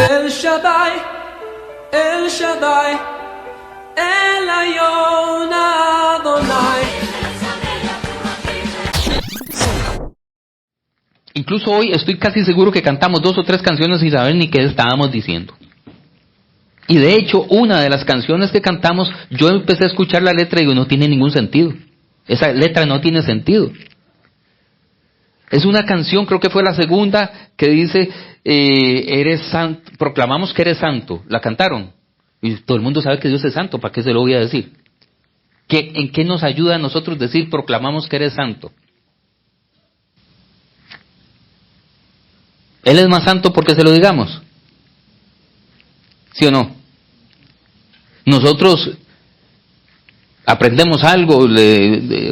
El Shaddai, El Shaddai, El Elyon Adonai. Incluso hoy estoy casi seguro que cantamos 2 o 3 canciones sin saber ni qué estábamos diciendo. Y de hecho, una de las canciones que cantamos, yo empecé a escuchar la letra y digo, no tiene ningún sentido. Esa letra no tiene sentido. Es una canción, creo que fue la segunda, que dice, eres santo, proclamamos que eres santo. La cantaron. Y todo el mundo sabe que Dios es santo, ¿para qué se lo voy a decir? ¿En qué nos ayuda a nosotros decir, proclamamos que eres santo? ¿Él es más santo porque se lo digamos? ¿Sí o no? Nosotros aprendemos algo,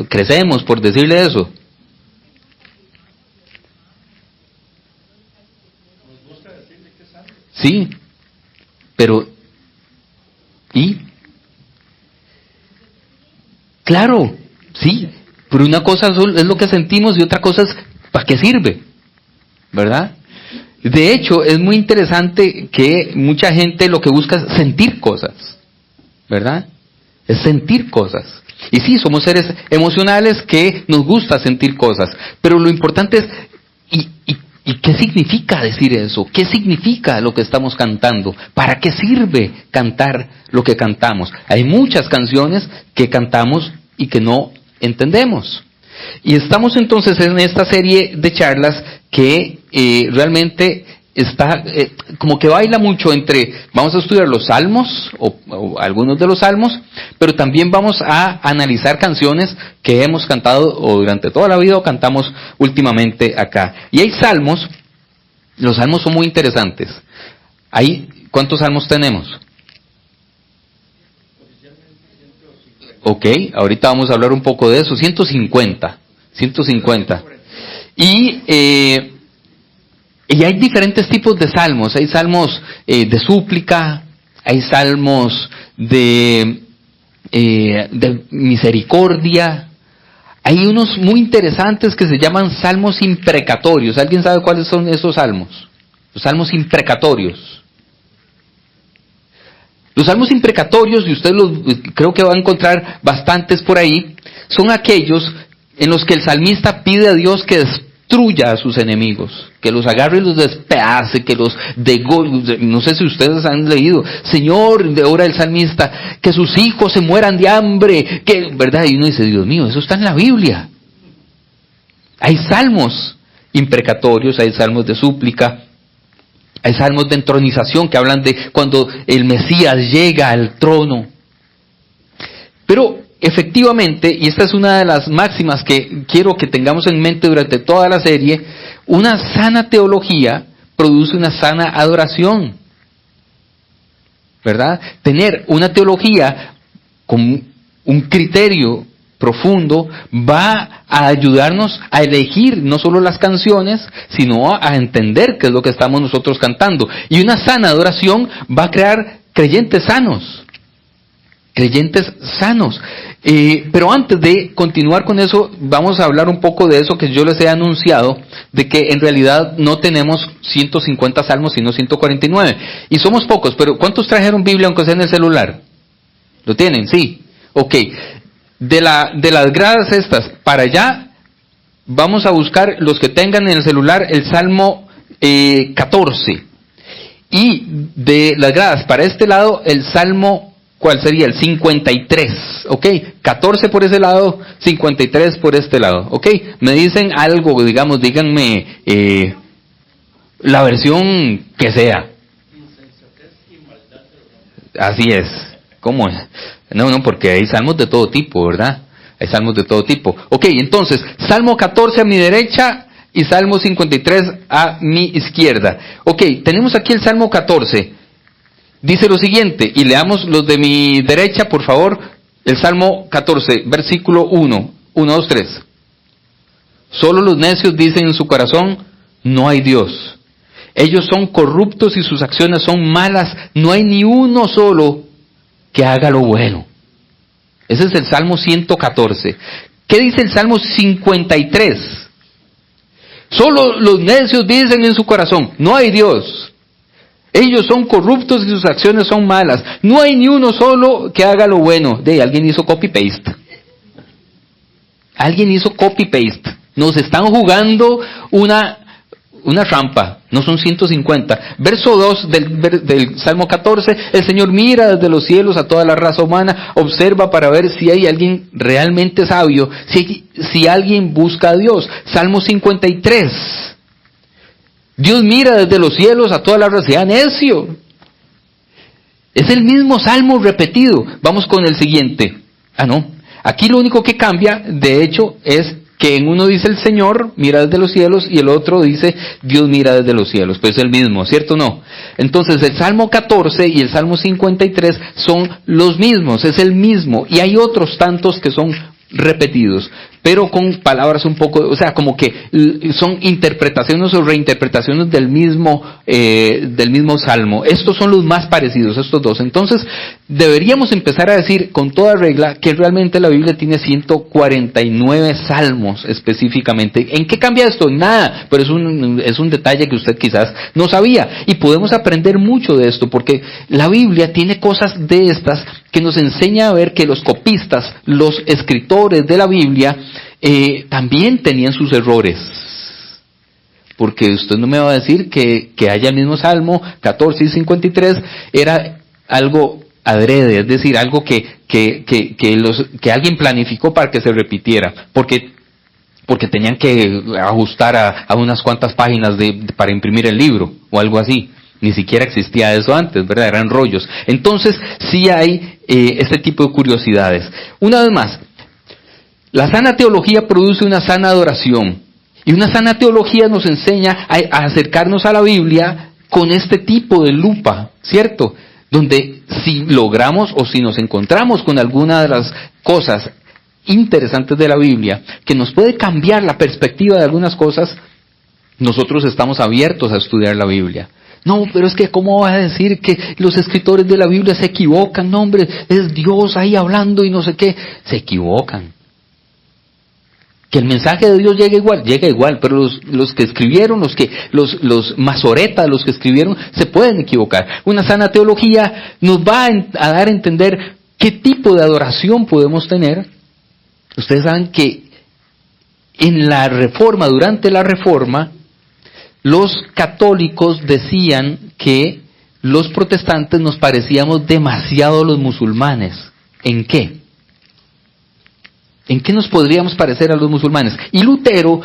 crecemos por decirle eso. Sí, pero ¿y? Claro, sí, pero una cosa es lo que sentimos y otra cosa es ¿para qué sirve? ¿Verdad? De hecho, es muy interesante que mucha gente lo que busca es sentir cosas, ¿verdad? Es sentir cosas. Y sí, somos seres emocionales que nos gusta sentir cosas, pero lo importante es, ¿y qué significa decir eso? ¿Qué significa lo que estamos cantando? ¿Para qué sirve cantar lo que cantamos? Hay muchas canciones que cantamos y que no entendemos. Y estamos entonces en esta serie de charlas que realmente está como que baila mucho entre, vamos a estudiar los salmos o algunos de los salmos, pero también vamos a analizar canciones que hemos cantado o durante toda la vida o cantamos últimamente acá. Y hay salmos, los salmos son muy interesantes. ¿Cuántos salmos tenemos? Ok, ahorita vamos a hablar un poco de eso. 150. Y hay diferentes tipos de salmos. Hay salmos de súplica, hay salmos de misericordia. Hay unos muy interesantes que se llaman salmos imprecatorios. ¿Alguien sabe cuáles son esos salmos? Los salmos imprecatorios. Los salmos imprecatorios, y usted creo que va a encontrar bastantes por ahí, son aquellos en los que el salmista pide a Dios que destruya a sus enemigos, que los agarre y los despedace, que los degolle. No sé si ustedes han leído, Señor, ora el salmista, que sus hijos se mueran de hambre, ¿verdad? Y uno dice, Dios mío, eso está en la Biblia. Hay salmos imprecatorios, hay salmos de súplica, hay salmos de entronización que hablan de cuando el Mesías llega al trono. Pero efectivamente, y esta es una de las máximas que quiero que tengamos en mente durante toda la serie, una sana teología produce una sana adoración. ¿Verdad? Tener una teología con un criterio profundo va a ayudarnos a elegir no solo las canciones, sino a entender qué es lo que estamos nosotros cantando. Y una sana adoración va a crear creyentes sanos. Pero antes de continuar con eso, vamos a hablar un poco de eso que yo les he anunciado, de que en realidad no tenemos 150 salmos, sino 149. Y somos pocos, pero ¿cuántos trajeron Biblia aunque sea en el celular? ¿Lo tienen? Sí. Ok. De las gradas estas para allá, vamos a buscar los que tengan en el celular el Salmo 14. Y de las gradas para este lado, el Salmo, ¿cuál sería? El 53. Ok, 14 por ese lado, 53 por este lado. Ok, me dicen algo, digamos, díganme la versión que sea. Así es. ¿Cómo es? No, porque hay salmos de todo tipo, ¿verdad? Hay salmos de todo tipo. Ok, entonces, Salmo 14 a mi derecha y Salmo 53 a mi izquierda. Ok, tenemos aquí el Salmo 14. Dice lo siguiente, y leamos los de mi derecha, por favor. El Salmo 14, versículo 1. 1, 2, 3. Solo los necios dicen en su corazón, no hay Dios. Ellos son corruptos y sus acciones son malas. No hay ni uno solo que haga lo bueno. Ese es el Salmo 114. ¿Qué dice el Salmo 53? Solo los necios dicen en su corazón, no hay Dios. Ellos son corruptos y sus acciones son malas. No hay ni uno solo que haga lo bueno. Alguien hizo copy-paste. Alguien hizo copy-paste. Nos están jugando una trampa. No son 150. Verso 2 del Salmo 14. El Señor mira desde los cielos a toda la raza humana. Observa para ver si hay alguien realmente sabio. Si alguien busca a Dios. Salmo 53. Dios mira desde los cielos a toda la raza. Sea necio. Es el mismo salmo repetido. Vamos con el siguiente. Aquí lo único que cambia, de hecho, es que en uno dice el Señor mira desde los cielos y el otro dice Dios mira desde los cielos. Pues es el mismo, ¿cierto o no? Entonces el Salmo 14 y el Salmo 53 son los mismos, es el mismo. Y hay otros tantos que son repetidos, pero con palabras un poco, o sea, como que son interpretaciones o reinterpretaciones del mismo salmo. Estos son los más parecidos, estos dos. Entonces, deberíamos empezar a decir con toda regla que realmente la Biblia tiene 149 salmos específicamente. ¿En qué cambia esto? Nada, pero es un detalle que usted quizás no sabía. Y podemos aprender mucho de esto, porque la Biblia tiene cosas de estas que nos enseña a ver que los copistas, los escritores de la Biblia, también tenían sus errores. Porque usted no me va a decir que haya el mismo Salmo 14 y 53 era algo adrede, es decir, algo que alguien planificó para que se repitiera, porque tenían que ajustar a unas cuantas páginas para imprimir el libro o algo así. Ni siquiera existía eso antes, ¿verdad? Eran rollos. Entonces, sí hay este tipo de curiosidades. Una vez más, la sana teología produce una sana adoración. Y una sana teología nos enseña a acercarnos a la Biblia con este tipo de lupa, ¿cierto? Donde si logramos o si nos encontramos con alguna de las cosas interesantes de la Biblia, que nos puede cambiar la perspectiva de algunas cosas, nosotros estamos abiertos a estudiar la Biblia. No, pero es que ¿cómo va a decir que los escritores de la Biblia se equivocan? No, hombre, es Dios ahí hablando y no sé qué. Se equivocan. Que el mensaje de Dios llega igual, pero los que escribieron, los masoretas, los que escribieron, se pueden equivocar. Una sana teología nos va a dar a entender qué tipo de adoración podemos tener. Ustedes saben que en la Reforma, durante la Reforma, los católicos decían que los protestantes nos parecíamos demasiado a los musulmanes. ¿En qué? ¿En qué nos podríamos parecer a los musulmanes? Y Lutero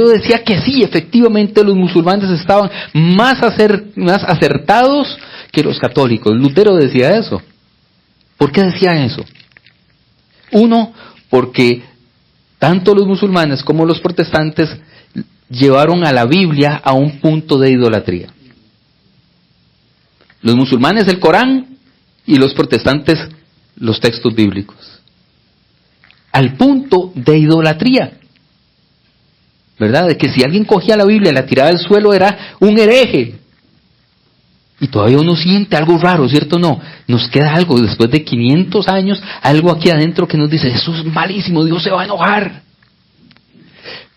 decía que sí, efectivamente los musulmanes estaban más acertados que los católicos. Lutero decía eso. ¿Por qué decía eso? Uno, porque tanto los musulmanes como los protestantes llevaron a la Biblia a un punto de idolatría. Los musulmanes el Corán y los protestantes los textos bíblicos. Al punto de idolatría. ¿Verdad? De que si alguien cogía la Biblia y la tiraba al suelo era un hereje. Y todavía uno siente algo raro, ¿cierto o no? Nos queda algo después de 500 años, algo aquí adentro que nos dice, eso es malísimo, Dios se va a enojar.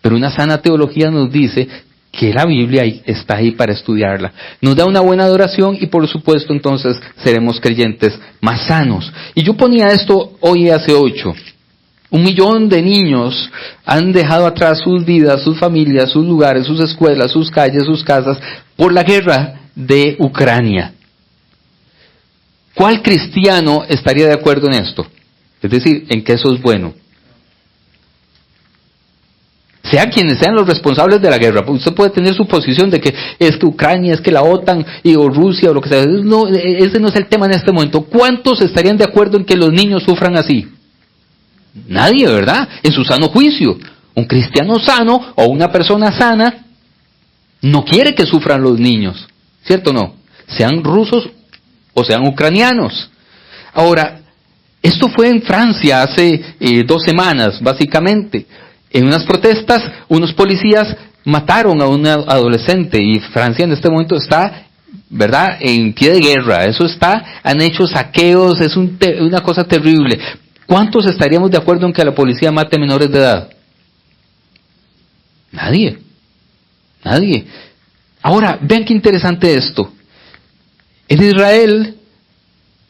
Pero una sana teología nos dice que la Biblia está ahí para estudiarla. Nos da una buena adoración y por supuesto entonces seremos creyentes más sanos. Y yo ponía esto hoy hace 8. 1 millón de niños han dejado atrás sus vidas, sus familias, sus lugares, sus escuelas, sus calles, sus casas, por la guerra de Ucrania. ¿Cuál cristiano estaría de acuerdo en esto? Es decir, en que eso es bueno. Sea quienes sean los responsables de la guerra, usted puede tener su posición de que es que Ucrania, es que la OTAN o Rusia o lo que sea. No, ese no es el tema en este momento. ¿Cuántos estarían de acuerdo en que los niños sufran así? Nadie, ¿verdad? En su sano juicio. Un cristiano sano o una persona sana no quiere que sufran los niños, ¿cierto o no? Sean rusos o sean ucranianos. Ahora, esto fue en Francia hace 2 semanas, básicamente. En unas protestas, unos policías mataron a una adolescente y Francia en este momento está, ¿verdad?, en pie de guerra. Han hecho saqueos, es una cosa terrible. ¿Cuántos estaríamos de acuerdo en que la policía mate menores de edad? Nadie. Ahora, vean qué interesante esto. En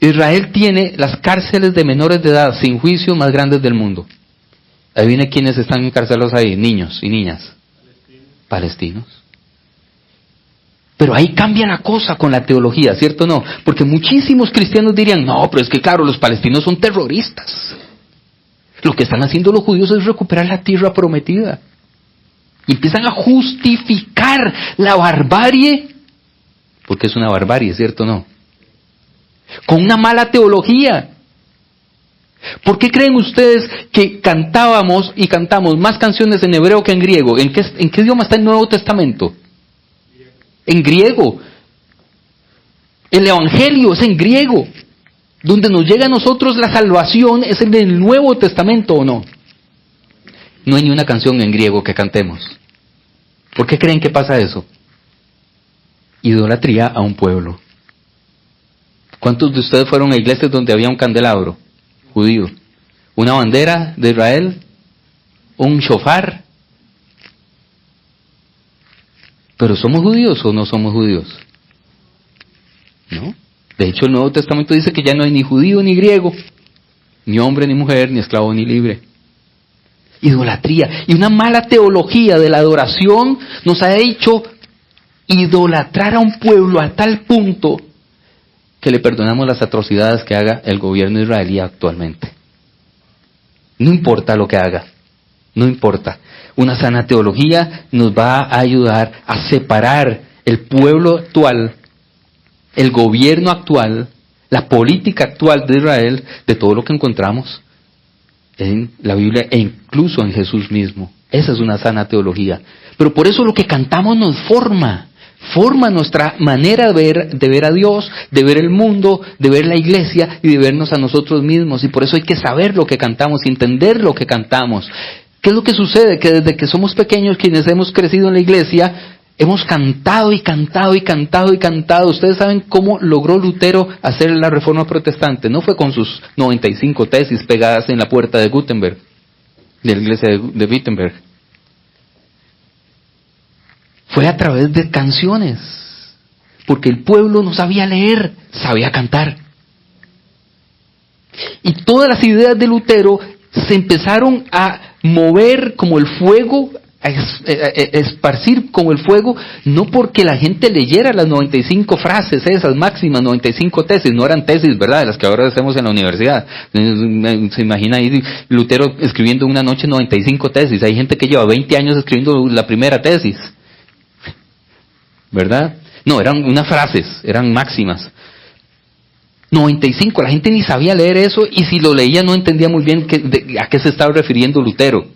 Israel tiene las cárceles de menores de edad sin juicio más grandes del mundo. Adivine quiénes están encarcelados ahí, niños y niñas. Palestinos. Pero ahí cambia la cosa con la teología, ¿cierto o no? Porque muchísimos cristianos dirían, no, pero es que claro, los palestinos son terroristas. Lo que están haciendo los judíos es recuperar la tierra prometida. Y empiezan a justificar la barbarie, porque es una barbarie, ¿cierto o no? Con una mala teología. ¿Por qué creen ustedes que cantábamos y cantamos más canciones en hebreo que en griego? ¿En qué idioma está el Nuevo Testamento? En griego. El Evangelio es en griego. Donde nos llega a nosotros la salvación es en el Nuevo Testamento, ¿o no? No hay ni una canción en griego que cantemos. ¿Por qué creen que pasa eso? Idolatría a un pueblo. ¿Cuántos de ustedes fueron a iglesias donde había un candelabro judío? ¿Una bandera de Israel? ¿Un shofar? ¿Pero somos judíos o no somos judíos? ¿No? De hecho, el Nuevo Testamento dice que ya no hay ni judío ni griego, ni hombre ni mujer, ni esclavo ni libre. Idolatría. Y una mala teología de la adoración nos ha hecho idolatrar a un pueblo a tal punto que le perdonamos las atrocidades que haga el gobierno israelí actualmente. No importa lo que haga, no importa. Una sana teología nos va a ayudar a separar el pueblo actual, el gobierno actual, la política actual de Israel de todo lo que encontramos en la Biblia e incluso en Jesús mismo. Esa es una sana teología. Pero por eso lo que cantamos nos forma nuestra manera de ver a Dios, de ver el mundo, de ver la iglesia y de vernos a nosotros mismos. Y por eso hay que saber lo que cantamos, entender lo que cantamos. ¿Qué es lo que sucede? Que desde que somos pequeños, quienes hemos crecido en la iglesia, hemos cantado y cantado y cantado y cantado. Ustedes saben cómo logró Lutero hacer la Reforma Protestante. No fue con sus 95 tesis pegadas en la puerta de Gutenberg, de la iglesia de Wittenberg. Fue a través de canciones, porque el pueblo no sabía leer, sabía cantar. Y todas las ideas de Lutero se empezaron a mover como el fuego, a esparcir como el fuego, no porque la gente leyera las 95 frases, esas máximas 95 tesis, no eran tesis, ¿verdad?, de las que ahora hacemos en la universidad. Se imagina ahí Lutero escribiendo una noche 95 tesis. Hay gente que lleva 20 años escribiendo la primera tesis, ¿verdad? No, eran unas frases, eran máximas. 95, la gente ni sabía leer eso, y si lo leía no entendía muy bien a qué se estaba refiriendo Lutero.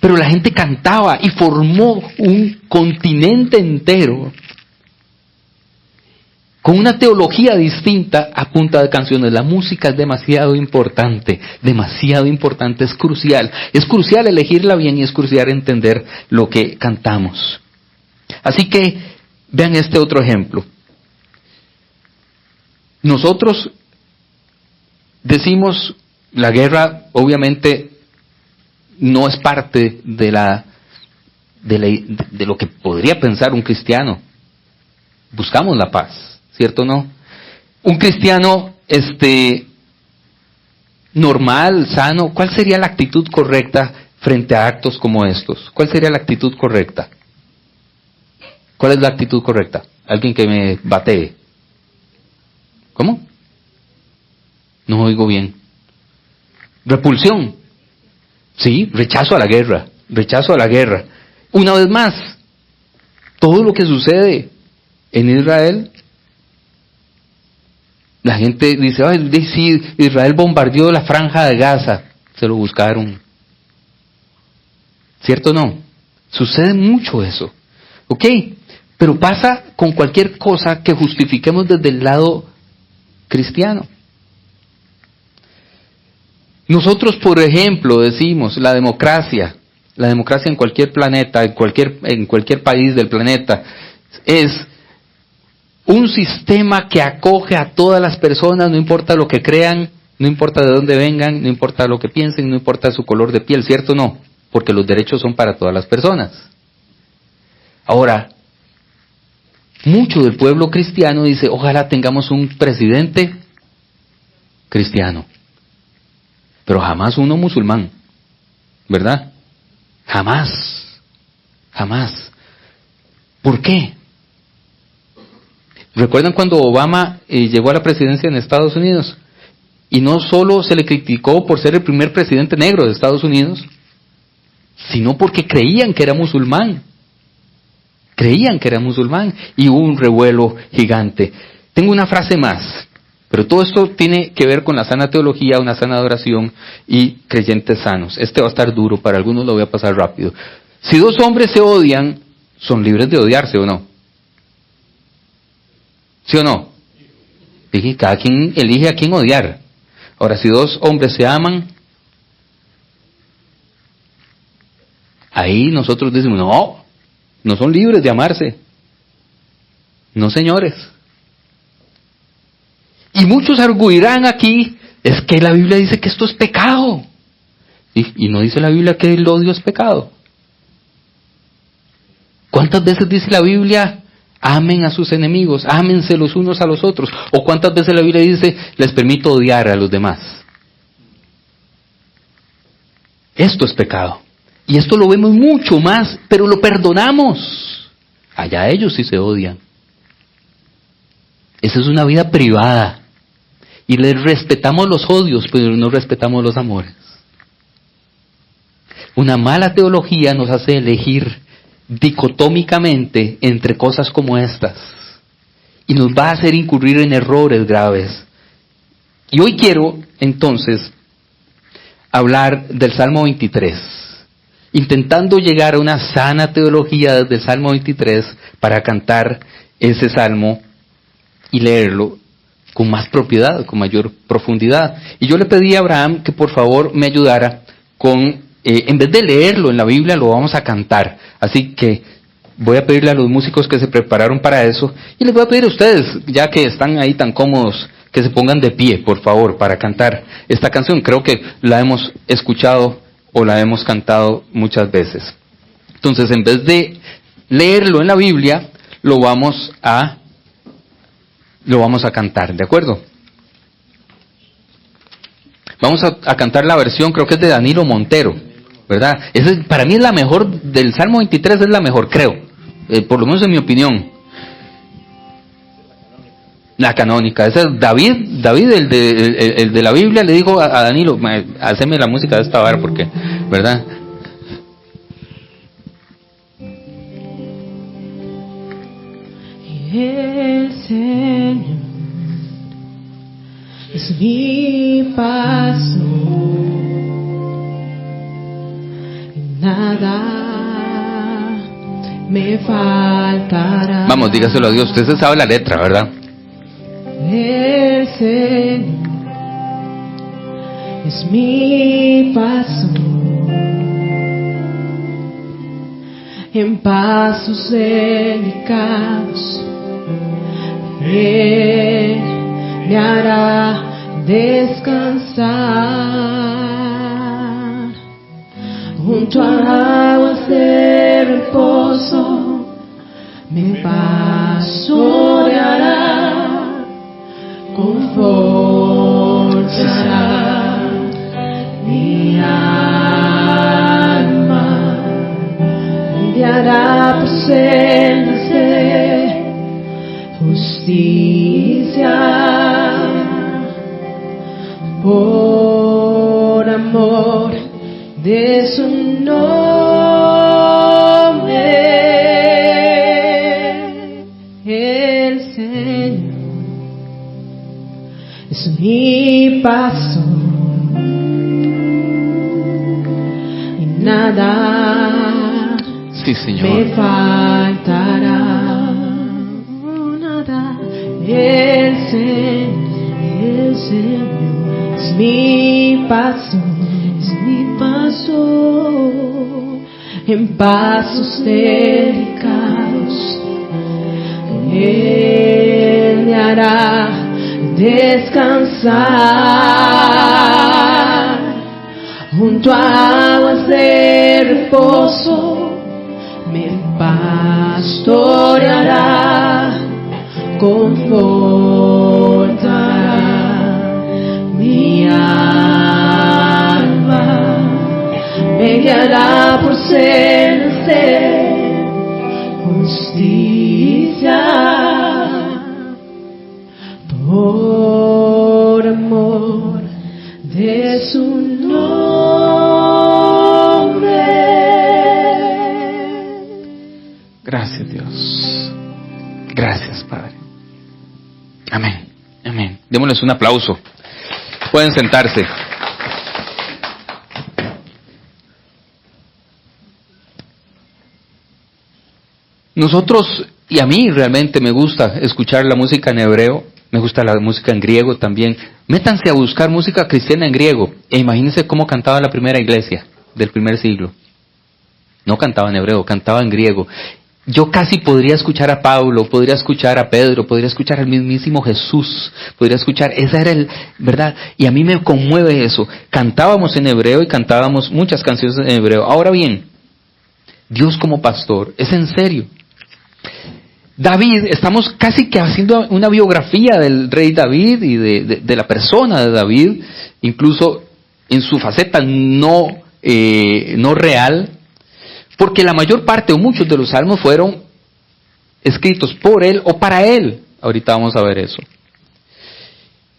Pero la gente cantaba y formó un continente entero con una teología distinta a punta de canciones. La música es demasiado importante, es crucial. Es crucial elegirla bien y es crucial entender lo que cantamos. Así que vean este otro ejemplo. Nosotros decimos, la guerra obviamente no es parte de lo que podría pensar un cristiano. Buscamos la paz, ¿cierto o no? Un cristiano normal, sano, ¿cuál sería la actitud correcta frente a actos como estos? ¿Cuál sería la actitud correcta? ¿Cuál es la actitud correcta? Alguien que me batee. ¿Cómo? No oigo bien. Repulsión. Sí, rechazo a la guerra. Una vez más, todo lo que sucede en Israel, la gente dice, ay, sí, Israel bombardeó la franja de Gaza, se lo buscaron. ¿Cierto o no? Sucede mucho eso. ¿Ok? Pero pasa con cualquier cosa que justifiquemos desde el lado cristiano. Nosotros, por ejemplo, decimos la democracia en cualquier planeta, en cualquier país del planeta, es un sistema que acoge a todas las personas, no importa lo que crean, no importa de dónde vengan, no importa lo que piensen, no importa su color de piel, ¿cierto o no? Porque los derechos son para todas las personas. Ahora, mucho del pueblo cristiano dice, ojalá tengamos un presidente cristiano, pero jamás uno musulmán, ¿verdad? Jamás. ¿Por qué? ¿Recuerdan cuando Obama llegó a la presidencia en Estados Unidos? Y no solo se le criticó por ser el primer presidente negro de Estados Unidos, sino porque creían que era musulmán. Y hubo un revuelo gigante. Tengo una frase más, pero todo esto tiene que ver con la sana teología, una sana adoración y creyentes sanos. Este va a estar duro, para algunos lo voy a pasar rápido. Si dos hombres se odian, ¿son libres de odiarse o no? ¿Sí o no? Dije, cada quien elige a quién odiar. Ahora, si dos hombres se aman, ahí nosotros decimos, no son libres de amarse. No, señores. Y muchos arguirán aquí, es que la Biblia dice que esto es pecado. Y no dice la Biblia que el odio es pecado. ¿Cuántas veces dice la Biblia, amen a sus enemigos, ámense los unos a los otros? ¿O cuántas veces la Biblia dice, les permito odiar a los demás? Esto es pecado. Y esto lo vemos mucho más, pero lo perdonamos. Allá ellos sí se odian. Esa es una vida privada. Y les respetamos los odios, pero no respetamos los amores. Una mala teología nos hace elegir dicotómicamente entre cosas como estas. Y nos va a hacer incurrir en errores graves. Y hoy quiero, entonces, hablar del Salmo 23. Intentando llegar a una sana teología del Salmo 23 para cantar ese salmo y leerlo con más propiedad, con mayor profundidad. Y yo le pedí a Abraham que por favor me ayudara con, en vez de leerlo en la Biblia, lo vamos a cantar. Así que voy a pedirle a los músicos que se prepararon para eso, y les voy a pedir a ustedes, ya que están ahí tan cómodos, que se pongan de pie, por favor, para cantar esta canción. Creo que la hemos escuchado o la hemos cantado muchas veces. Entonces, en vez de leerlo en la Biblia, lo vamos a cantar, ¿de acuerdo? Vamos a cantar la versión, creo que es de Danilo Montero, ¿verdad? Esa para mí es la mejor, del Salmo 23 es la mejor, creo, por lo menos en mi opinión. La canónica, esa es David, el de la Biblia, le dijo a Danilo, haceme la música de esta vara, porque, ¿verdad? El Señor es mi paso, y nada me faltará. Vamos, dígaselo a Dios, usted se sabe la letra, ¿verdad? El Señor es mi paso, en pasos delicados Él me hará descansar junto a aguas de reposo, me pastoreará, confortará mi alma, me guiará por sendas de justicia, por amor de su nombre. El Señor es mi paso, y nada Sí, Señor. me faltará, nada. El Señor es mi paso, en pasos delicados Él me hará descansar junto a aguas de reposo, me pastoreará, confortará mi alma, me guiará por sendas de justicia, por amor de su nombre. Gracias, Dios. Gracias, Padre. Amén. Amén. Démosles un aplauso. Pueden sentarse. Nosotros, y a mí realmente me gusta escuchar la música en hebreo, me gusta la música en griego también. Métanse a buscar música cristiana en griego e imagínense cómo cantaba la primera iglesia del primer siglo. No cantaba en hebreo, cantaba en griego. Yo casi podría escuchar a Pablo, podría escuchar a Pedro, podría escuchar al mismísimo Jesús, podría escuchar, esa era ¿verdad? Y a mí me conmueve eso. Cantábamos en hebreo y cantábamos muchas canciones en hebreo. Ahora bien, Dios como pastor, es en serio. David, estamos casi que haciendo una biografía del rey David y de la persona de David, incluso en su faceta no real, porque la mayor parte o muchos de los salmos fueron escritos por él o para él. Ahorita vamos a ver eso.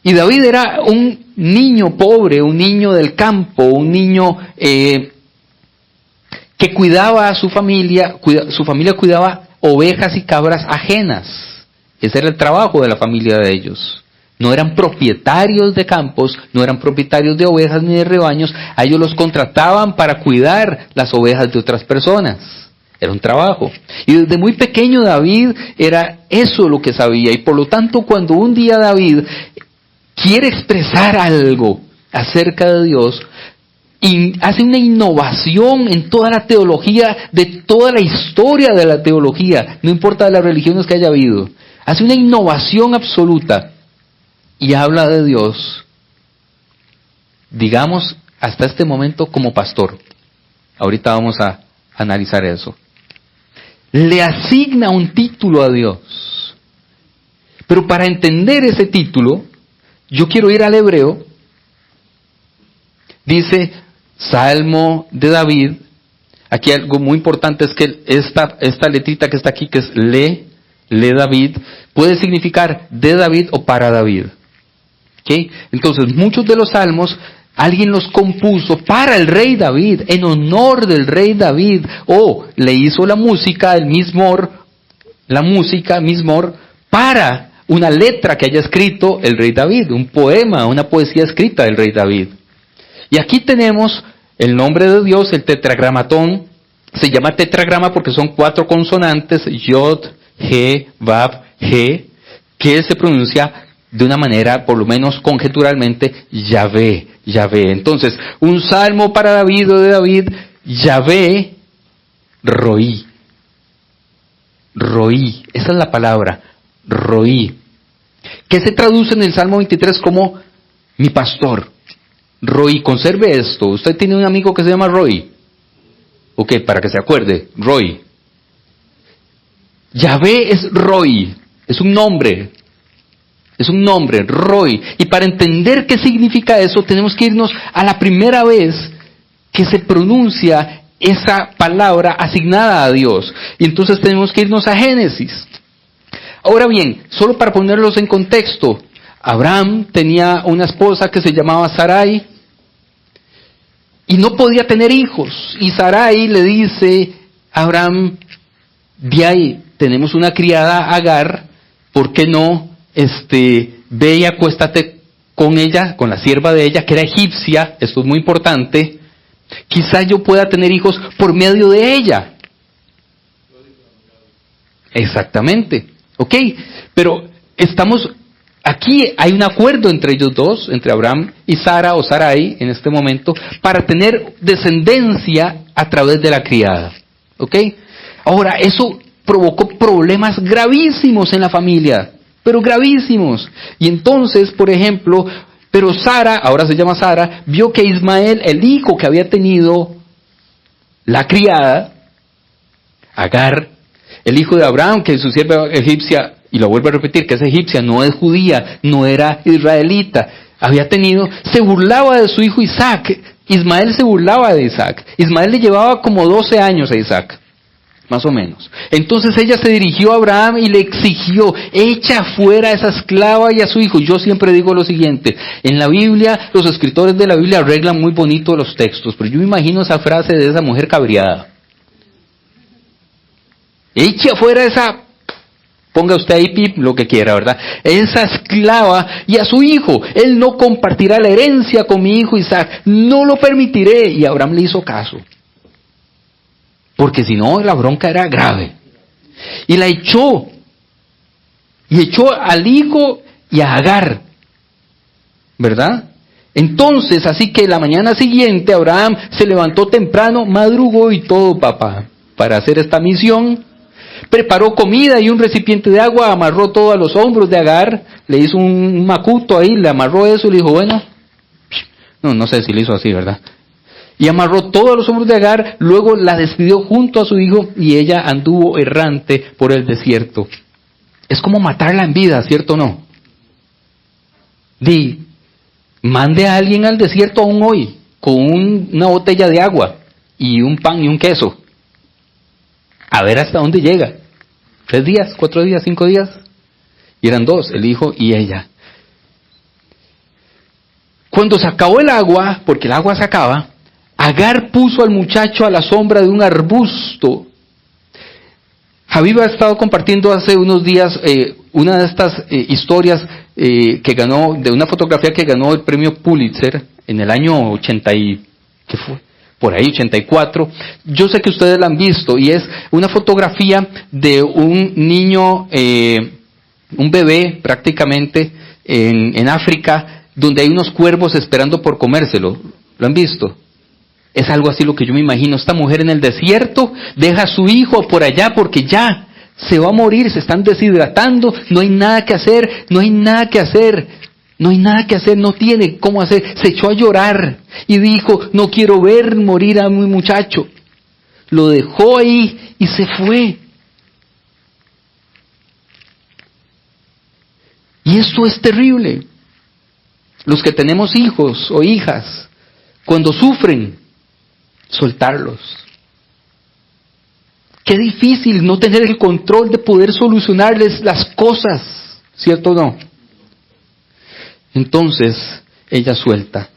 Y David era un niño pobre, un niño del campo, un niño que cuidaba a su familia cuidaba ovejas y cabras ajenas. Ese era el trabajo de la familia de ellos. No eran propietarios de campos, no eran propietarios de ovejas ni de rebaños. A ellos los contrataban para cuidar las ovejas de otras personas. Era un trabajo. Y desde muy pequeño David era eso lo que sabía. Y por lo tanto, cuando un día David quiere expresar algo acerca de Dios, y hace una innovación en toda la teología, de toda la historia de la teología, no importa de las religiones que haya habido, hace una innovación absoluta y habla de Dios, digamos, hasta este momento como pastor. Ahorita vamos a analizar eso. Le asigna un título a Dios, pero para entender ese título, yo quiero ir al hebreo. Dice Salmo de David. Aquí algo muy importante es que esta letrita que está aquí, que es le David, puede significar de David o para David. ¿Okay? Entonces, muchos de los salmos, alguien los compuso para el rey David, en honor del rey David, o le hizo la música, Mizmor, para una letra que haya escrito el rey David, un poema, una poesía escrita del rey David. Y aquí tenemos el nombre de Dios, el tetragramatón. Se llama tetragrama porque son 4 consonantes, Yod, He, Vav, He, que se pronuncia de una manera, por lo menos conjeturalmente, Yahvé. Entonces, un salmo para David o de David, Yahvé, Roí. Esa es la palabra, Roí. Que se traduce en el Salmo 23 como mi pastor. Roy, conserve esto. Usted tiene un amigo que se llama Roy. Ok, para que se acuerde, Roy. Yahvé es Roy, es un nombre, Roy. Y para entender qué significa eso, tenemos que irnos a la primera vez que se pronuncia esa palabra asignada a Dios. Y entonces tenemos que irnos a Génesis. Ahora bien, solo para ponerlos en contexto, Abraham tenía una esposa que se llamaba Sarai y no podía tener hijos. Y Sarai le dice a Abraham, de ahí tenemos una criada Agar, ¿por qué no ve y acuéstate con ella, con la sierva de ella, que era egipcia? Esto es muy importante. Quizás yo pueda tener hijos por medio de ella. Exactamente. Ok, pero aquí hay un acuerdo entre ellos dos, entre Abraham y Sara o Sarai en este momento, para tener descendencia a través de la criada. ¿Ok? Ahora, eso provocó problemas gravísimos en la familia, pero gravísimos. Y entonces, por ejemplo, pero Sara, ahora se llama Sara, vio que Ismael, el hijo que había tenido la criada, Agar, el hijo de Abraham, que su sierva egipcia y lo vuelvo a repetir, que es egipcia, no es judía, no era israelita, se burlaba de su hijo Isaac. Ismael se burlaba de Isaac. Ismael le llevaba como 12 años a Isaac, más o menos. Entonces ella se dirigió a Abraham y le exigió, echa fuera a esa esclava y a su hijo. Yo siempre digo lo siguiente, en la Biblia, los escritores de la Biblia arreglan muy bonito los textos, pero yo me imagino esa frase de esa mujer cabreada. Echa fuera esa, ponga usted ahí pip, lo que quiera, ¿verdad? Esa esclava y a su hijo. Él no compartirá la herencia con mi hijo Isaac. No lo permitiré. Y Abraham le hizo caso. Porque si no, la bronca era grave. Y la echó. Y echó al hijo y a Agar. ¿Verdad? Entonces, así que la mañana siguiente, Abraham se levantó temprano, madrugó y todo, papá, para hacer esta misión. Preparó comida y un recipiente de agua, amarró todo a los hombros de Agar, le hizo un macuto ahí, le amarró eso y le dijo, bueno, no sé si le hizo así, ¿verdad? Y amarró todo a los hombros de Agar, luego la despidió junto a su hijo y ella anduvo errante por el desierto. Es como matarla en vida, ¿cierto o no? Mande a alguien al desierto aún hoy, con una botella de agua y un pan y un queso. A ver hasta dónde llega. 3 días, 4 días, 5 días. Y eran 2, el hijo y ella. Cuando se acabó el agua, porque el agua se acaba, Agar puso al muchacho a la sombra de un arbusto. Habib ha estado compartiendo hace unos días una de estas historias que ganó, de una fotografía que ganó el premio Pulitzer en el año 80 y, ¿qué fue? Por ahí, 84. Yo sé que ustedes la han visto y es una fotografía de un niño, un bebé prácticamente en África, donde hay unos cuervos esperando por comérselo. ¿Lo han visto? Es algo así lo que yo me imagino. Esta mujer en el desierto deja a su hijo por allá porque ya se va a morir, se están deshidratando, no hay nada que hacer, no tiene cómo hacer. Se echó a llorar y dijo, no quiero ver morir a mi muchacho. Lo dejó ahí y se fue. Y esto es terrible. Los que tenemos hijos o hijas, cuando sufren, soltarlos. Qué difícil no tener el control de poder solucionarles las cosas, ¿cierto o no? Entonces, ella suelta.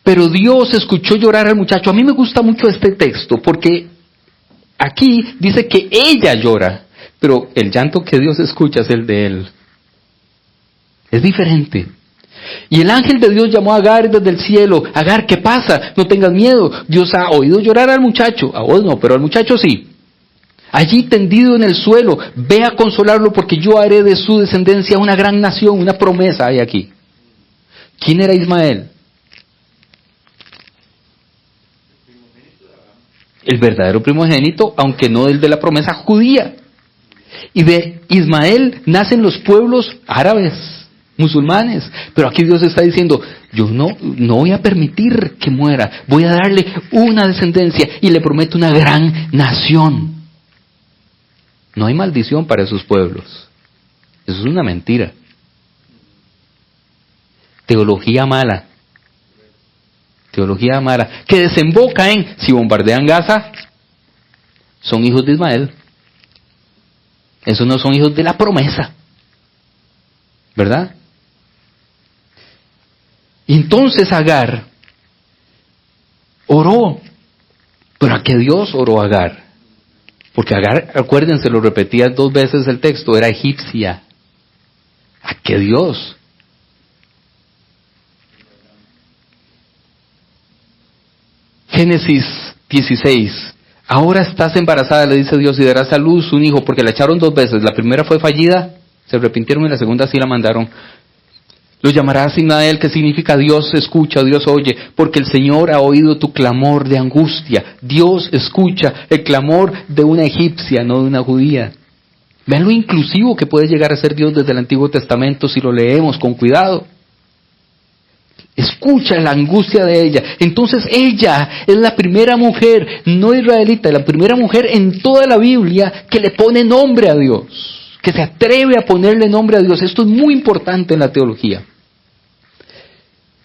Pero Dios escuchó llorar al muchacho. A mí me gusta mucho este texto, porque aquí dice que ella llora, pero el llanto que Dios escucha es el de él. Es diferente. Y el ángel de Dios llamó a Agar desde el cielo. Agar, ¿qué pasa? No tengas miedo. Dios ha oído llorar al muchacho. A vos no, pero al muchacho sí. Allí tendido en el suelo, ve a consolarlo porque yo haré de su descendencia una gran nación, una promesa hay aquí. ¿Quién era Ismael? El verdadero primogénito, aunque no el de la promesa judía. Y de Ismael nacen los pueblos árabes, musulmanes. Pero aquí Dios está diciendo, yo no voy a permitir que muera. Voy a darle una descendencia y le prometo una gran nación. No hay maldición para esos pueblos. Eso es una mentira. Teología mala. Teología mala. Que desemboca en, si bombardean Gaza, son hijos de Ismael. Esos no son hijos de la promesa. ¿Verdad? Y entonces Agar oró. ¿Pero a qué Dios oró Agar? Porque Agar, acuérdense, lo repetía 2 veces el texto, era egipcia. ¿A qué Dios? Génesis 16. Ahora estás embarazada, le dice Dios, y darás a luz un hijo, porque la echaron 2 veces. La primera fue fallida, se arrepintieron, y la segunda sí la mandaron. Lo llamarás Ismael, que significa Dios escucha, Dios oye, porque el Señor ha oído tu clamor de angustia. Dios escucha el clamor de una egipcia, no de una judía. Vean lo inclusivo que puede llegar a ser Dios desde el Antiguo Testamento si lo leemos con cuidado. Escucha la angustia de ella. Entonces ella es la primera mujer no israelita, la primera mujer en toda la Biblia que le pone nombre a Dios. que se atreve a ponerle nombre a Dios. Esto es muy importante en la teología.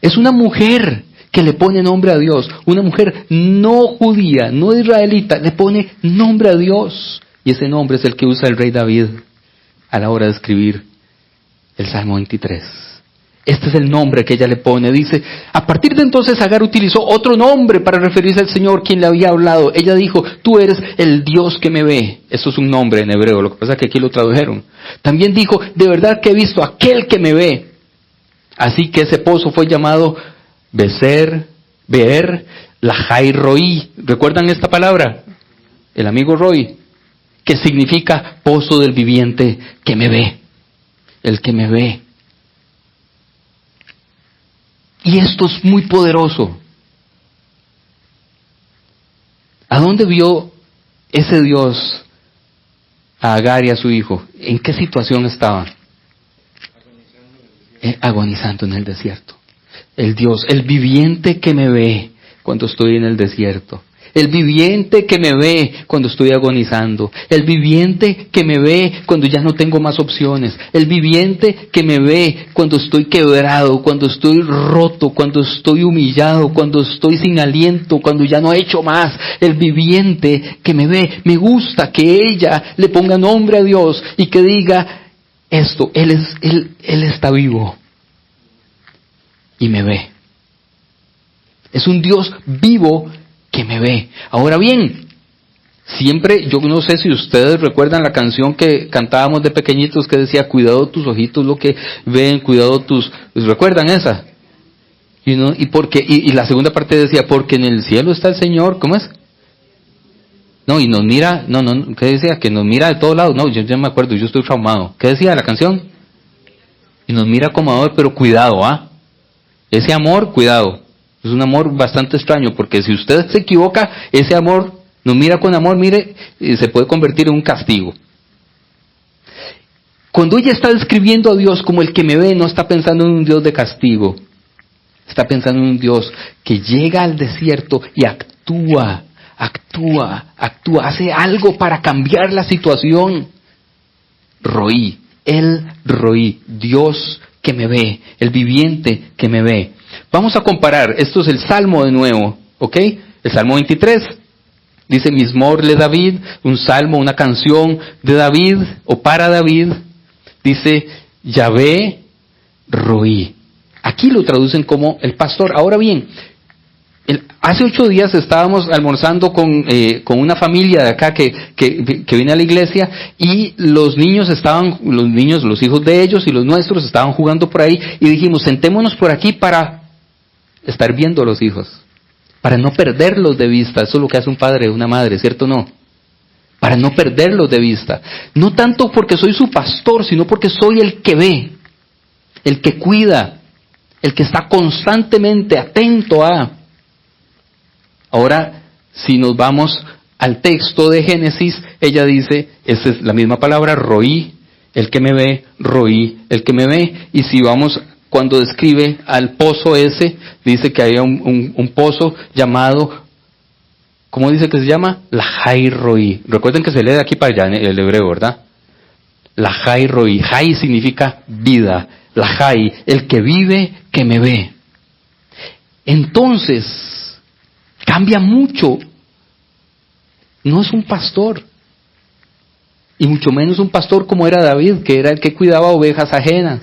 Es una mujer que le pone nombre a Dios. Una mujer no judía, no israelita, le pone nombre a Dios. Y ese nombre es el que usa el rey David a la hora de escribir el Salmo 23. Este es el nombre que ella le pone. Dice, a partir de entonces Agar utilizó otro nombre para referirse al Señor quien le había hablado. Ella dijo, tú eres el Dios que me ve. Eso es un nombre en hebreo, lo que pasa es que aquí lo tradujeron. También dijo, de verdad que he visto a aquel que me ve. Así que ese pozo fue llamado Beer Lahai Roi. ¿Recuerdan esta palabra? El amigo Roy, que significa pozo del viviente que me ve. El que me ve. Y esto es muy poderoso. ¿A dónde vio ese Dios a Agar y a su hijo? ¿En qué situación estaban? Agonizando en el desierto. El Dios, el viviente que me ve cuando estoy en el desierto. El viviente que me ve cuando estoy agonizando. El viviente que me ve cuando ya no tengo más opciones. El viviente que me ve cuando estoy quebrado, cuando estoy roto, cuando estoy humillado, cuando estoy sin aliento, cuando ya no he hecho más. El viviente que me ve. Me gusta que ella le ponga nombre a Dios y que diga esto, Él está vivo y me ve. Es un Dios vivo que me ve. Ahora bien, siempre, yo no sé si ustedes recuerdan la canción que cantábamos de pequeñitos que decía, cuidado tus ojitos lo que ven, cuidado tus... ¿Recuerdan esa? Y la segunda parte decía, porque en el cielo está el Señor, ¿cómo es? No, y nos mira, ¿qué decía? Que nos mira de todos lados. No, yo ya me acuerdo, yo estoy traumado. ¿Qué decía la canción? Y nos mira como amor, pero cuidado, Ese amor, cuidado. Es un amor bastante extraño, porque si usted se equivoca, ese amor, nos mira con amor, mire, se puede convertir en un castigo. Cuando ella está describiendo a Dios como el que me ve, no está pensando en un Dios de castigo. Está pensando en un Dios que llega al desierto y actúa, hace algo para cambiar la situación. Roí, Dios que me ve, el viviente que me ve. Vamos a comparar, esto es el Salmo de nuevo, ¿ok? El Salmo 23, dice Mismor le David, un salmo, una canción de David, o para David, dice Yahvé Roí. Aquí lo traducen como el pastor. Ahora bien, hace 8 días estábamos almorzando con una familia de acá que viene a la iglesia, y los hijos de ellos y los nuestros estaban jugando por ahí, y dijimos, sentémonos por aquí para estar viendo a los hijos, para no perderlos de vista. Eso es lo que hace un padre o una madre, ¿cierto o no? Para no perderlos de vista. No tanto porque soy su pastor, sino porque soy el que ve, el que cuida, el que está constantemente atento a... Ahora, si nos vamos al texto de Génesis, ella dice, esa es la misma palabra, Roí, el que me ve, Roí, el que me ve. Y si vamos, cuando describe al pozo ese, dice que había un pozo llamado, ¿cómo dice que se llama? Lahai Roí. Recuerden que se lee de aquí para allá en el hebreo, ¿verdad? Lahai Roí. Hai significa vida. Lahai, el que vive, que me ve. Entonces, cambia mucho. No es un pastor. Y mucho menos un pastor como era David, que era el que cuidaba ovejas ajenas,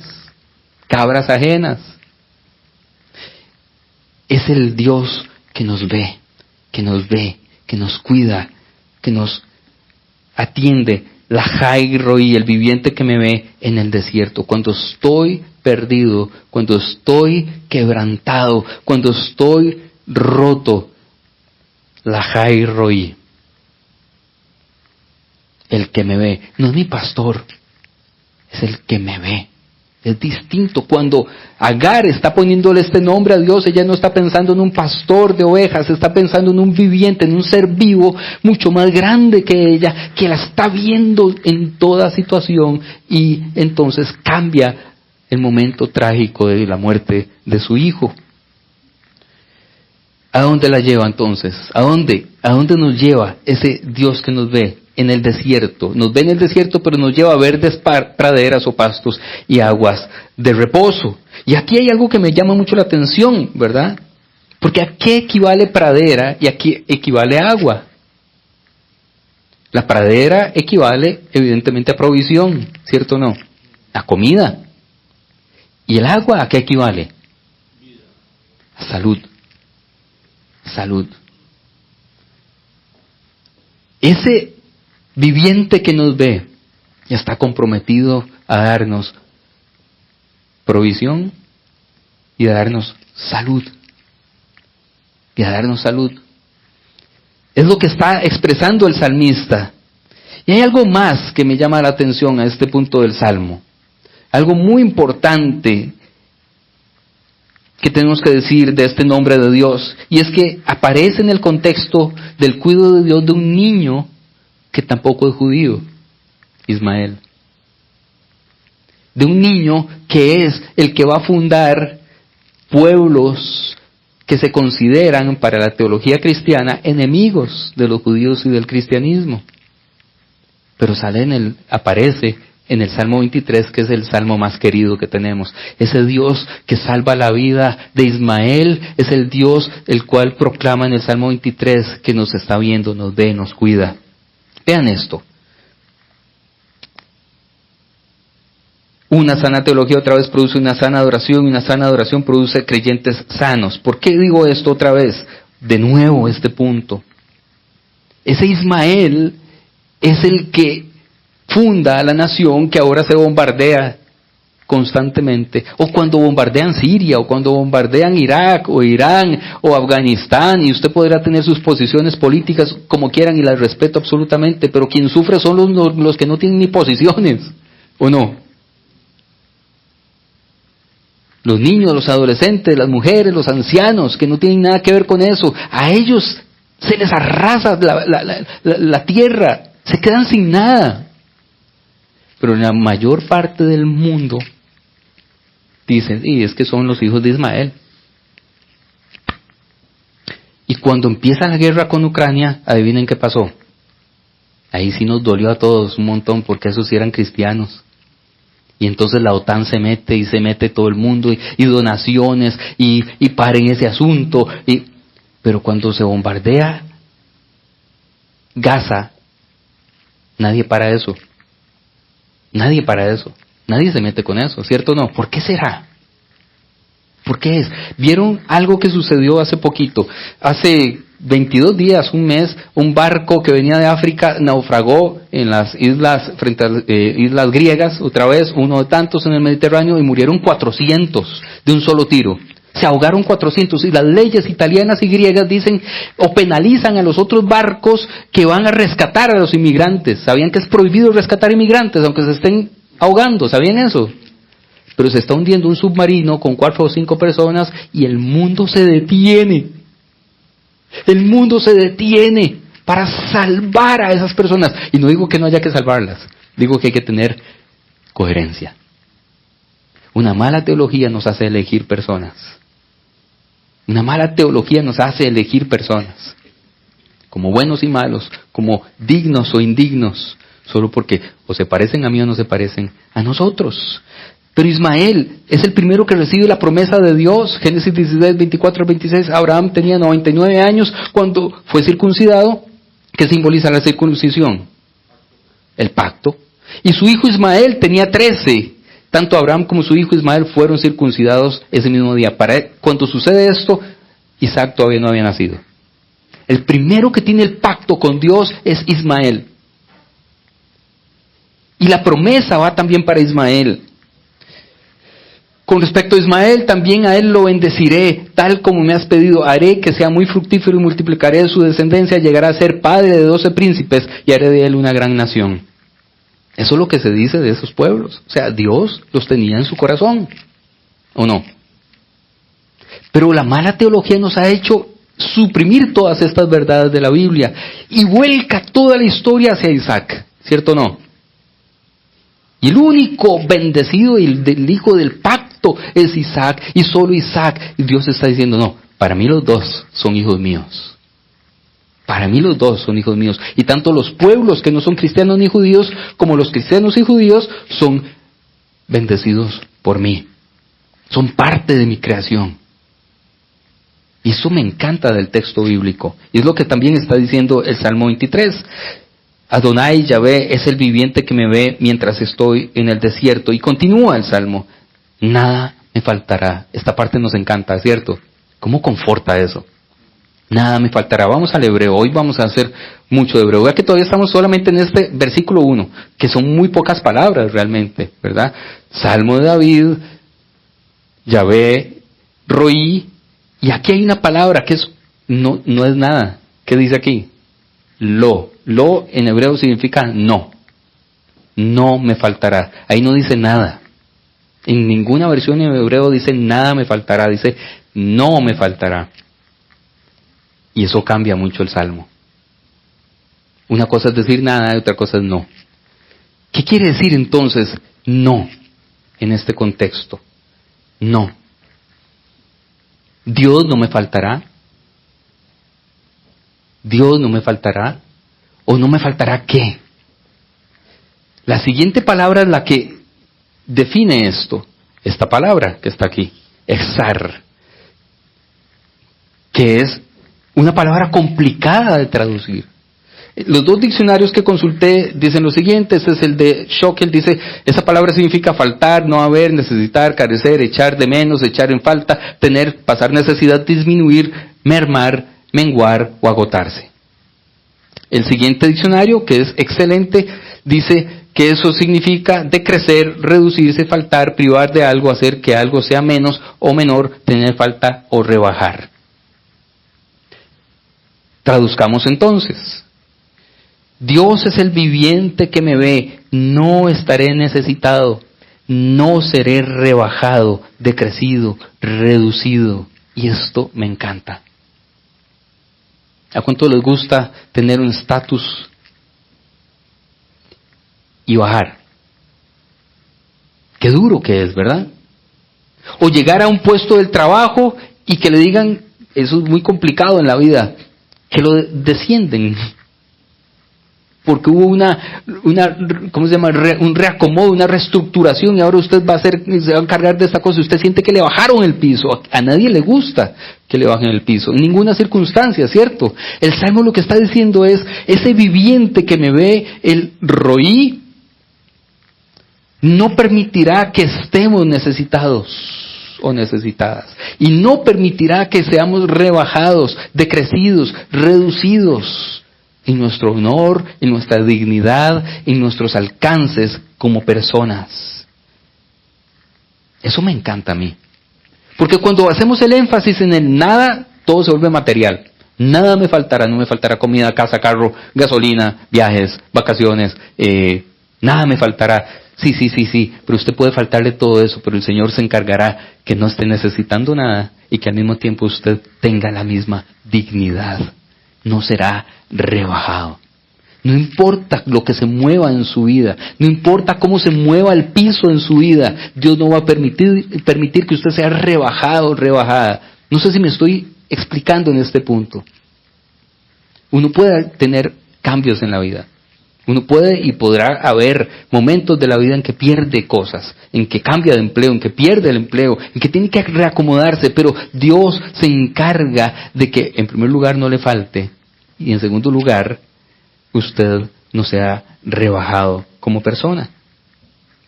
cabras ajenas. Es el Dios que nos ve, que nos cuida, que nos atiende. Lahai Roí, el viviente que me ve en el desierto. Cuando estoy perdido, cuando estoy quebrantado, cuando estoy roto. Lahai Roí, el que me ve. No es mi pastor, es el que me ve. Es distinto. Cuando Agar está poniéndole este nombre a Dios, ella no está pensando en un pastor de ovejas, está pensando en un viviente, en un ser vivo mucho más grande que ella, que la está viendo en toda situación, y entonces cambia el momento trágico de la muerte de su hijo. ¿A dónde la lleva entonces? ¿A dónde nos lleva ese Dios que nos ve? en el desierto. Nos ve en el desierto, pero nos lleva a verdes praderas o pastos y aguas de reposo. Y aquí hay algo que me llama mucho la atención, ¿verdad? Porque ¿a qué equivale pradera y a qué equivale agua? La pradera equivale evidentemente a provisión, ¿cierto o no? A comida. ¿Y el agua a qué equivale? A salud. Salud. Ese viviente que nos ve ya está comprometido a darnos provisión y a darnos salud. Y a darnos salud. Es lo que está expresando el salmista. Y hay algo más que me llama la atención a este punto del Salmo. Algo muy importante que tenemos que decir de este nombre de Dios. Y es que aparece en el contexto del cuidado de Dios de un niño que tampoco es judío, Ismael. De un niño que es el que va a fundar pueblos que se consideran para la teología cristiana enemigos de los judíos y del cristianismo. Pero aparece en el Salmo 23, que es el salmo más querido que tenemos. Ese Dios que salva la vida de Ismael es el Dios el cual proclama en el Salmo 23 que nos está viendo, nos ve, nos cuida. Vean esto. Una sana teología otra vez produce una sana adoración, y una sana adoración produce creyentes sanos. ¿Por qué digo esto otra vez? De nuevo este punto. Ese Ismael es el que funda la nación que ahora se bombardea constantemente. O cuando bombardean Siria, o cuando bombardean Irak, o Irán, o Afganistán, y usted podrá tener sus posiciones políticas como quieran y las respeto absolutamente, pero quien sufre son los que no tienen ni posiciones, ¿o no? Los niños, los adolescentes, las mujeres, los ancianos, que no tienen nada que ver con eso. A ellos se les arrasa la tierra, se quedan sin nada. Pero en la mayor parte del mundo dicen, y es que son los hijos de Ismael. Y cuando empieza la guerra con Ucrania, adivinen qué pasó. Ahí sí nos dolió a todos un montón, porque esos sí eran cristianos. Y entonces la OTAN se mete todo el mundo, y donaciones, y paren ese asunto. Pero cuando se bombardea Gaza, nadie para eso. Nadie para eso. Nadie se mete con eso, ¿cierto o no? ¿Por qué será? ¿Por qué es? ¿Vieron algo que sucedió hace poquito? Hace 22 días, un mes, un barco que venía de África naufragó en las islas, frente a islas griegas, otra vez, uno de tantos en el Mediterráneo, y murieron 400 de un solo tiro. Se ahogaron 400, y las leyes italianas y griegas dicen o penalizan a los otros barcos que van a rescatar a los inmigrantes. ¿Sabían que es prohibido rescatar inmigrantes aunque se estén ahogando? ¿Sabían eso? Pero se está hundiendo un submarino con 4 o 5 personas y el mundo se detiene. El mundo se detiene para salvar a esas personas. Y no digo que no haya que salvarlas, digo que hay que tener coherencia. Una mala teología nos hace elegir personas. Una mala teología nos hace elegir personas. Como buenos y malos, como dignos o indignos, solo porque o se parecen a mí o no se parecen a nosotros. Pero Ismael es el primero que recibe la promesa de Dios. Génesis 16, 24 al 26. Abraham tenía 99 años cuando fue circuncidado. ¿Qué simboliza la circuncisión? El pacto. Y su hijo Ismael tenía 13. Tanto Abraham como su hijo Ismael fueron circuncidados ese mismo día. Cuando sucede esto, Isaac todavía no había nacido. El primero que tiene el pacto con Dios es Ismael. Y la promesa va también para Ismael. Con respecto a Ismael, también a él lo bendeciré, tal como me has pedido. Haré que sea muy fructífero y multiplicaré su descendencia. Llegará a ser padre de 12 príncipes y haré de él una gran nación. Eso es lo que se dice de esos pueblos. O sea, Dios los tenía en su corazón, ¿o no? Pero la mala teología nos ha hecho suprimir todas estas verdades de la Biblia y vuelca toda la historia hacia Isaac, ¿cierto o no? Y el único bendecido y el hijo del pacto es Isaac, y solo Isaac. Y Dios está diciendo, no, para mí los dos son hijos míos. Para mí los dos son hijos míos. Y tanto los pueblos que no son cristianos ni judíos, como los cristianos y judíos, son bendecidos por mí. Son parte de mi creación. Y eso me encanta del texto bíblico. Y es lo que también está diciendo el Salmo 23. Adonai, Yahvé, es el viviente que me ve mientras estoy en el desierto. Y continúa el Salmo. Nada me faltará. Esta parte nos encanta, ¿cierto? ¿Cómo conforta eso? Nada me faltará. Vamos al hebreo. Hoy vamos a hacer mucho de hebreo. Vea que todavía estamos solamente en este versículo 1, que son muy pocas palabras realmente, ¿verdad? Salmo de David, Yahvé, Roí, y aquí hay una palabra que no es nada. ¿Qué dice aquí? Lo en hebreo significa no. No me faltará. Ahí no dice nada. En ninguna versión en hebreo dice nada me faltará, dice no me faltará. Y eso cambia mucho el Salmo. Una cosa es decir nada y otra cosa es no. ¿Qué quiere decir entonces no en este contexto? No. Dios no me faltará. Dios no me faltará. ¿O no me faltará qué? La siguiente palabra es la que define esto. Esta palabra que está aquí. Exar. Que es una palabra complicada de traducir. Los dos diccionarios que consulté dicen lo siguiente. Este es el de Schockel, dice, esa palabra significa faltar, no haber, necesitar, carecer, echar de menos, echar en falta, tener, pasar necesidad, disminuir, mermar, menguar o agotarse. El siguiente diccionario, que es excelente, dice que eso significa decrecer, reducirse, faltar, privar de algo, hacer que algo sea menos o menor, tener falta o rebajar. Traduzcamos entonces. Dios es el viviente que me ve, no estaré necesitado, no seré rebajado, decrecido, reducido. Y esto me encanta. ¿A cuánto les gusta tener un estatus y bajar? Qué duro que es, ¿verdad? O llegar a un puesto del trabajo y que le digan, eso es muy complicado en la vida, que lo descienden. Porque hubo ¿cómo se llama? Un reacomodo, una reestructuración y ahora usted se va a encargar de esta cosa. Usted siente que le bajaron el piso. A nadie le gusta que le bajen el piso. En ninguna circunstancia, ¿cierto? El Salmo lo que está diciendo es, ese viviente que me ve, el Roí, no permitirá que estemos necesitados o necesitadas. Y no permitirá que seamos rebajados, decrecidos, reducidos en nuestro honor, en nuestra dignidad, en nuestros alcances como personas. Eso me encanta a mí. Porque cuando hacemos el énfasis en el nada, todo se vuelve material. Nada me faltará, no me faltará comida, casa, carro, gasolina, viajes, vacaciones, nada me faltará. Sí, pero usted puede faltarle todo eso, pero el Señor se encargará que no esté necesitando nada y que al mismo tiempo usted tenga la misma dignidad. No será rebajado. No importa lo que se mueva en su vida, no importa cómo se mueva el piso en su vida, Dios no va a permitir que usted sea rebajado, rebajada. No sé si me estoy explicando en este punto. Uno puede tener cambios en la vida. Uno puede y podrá haber momentos de la vida en que pierde cosas, en que cambia de empleo, en que pierde el empleo, en que tiene que reacomodarse, pero Dios se encarga de que en primer lugar no le falte y en segundo lugar usted no sea rebajado como persona.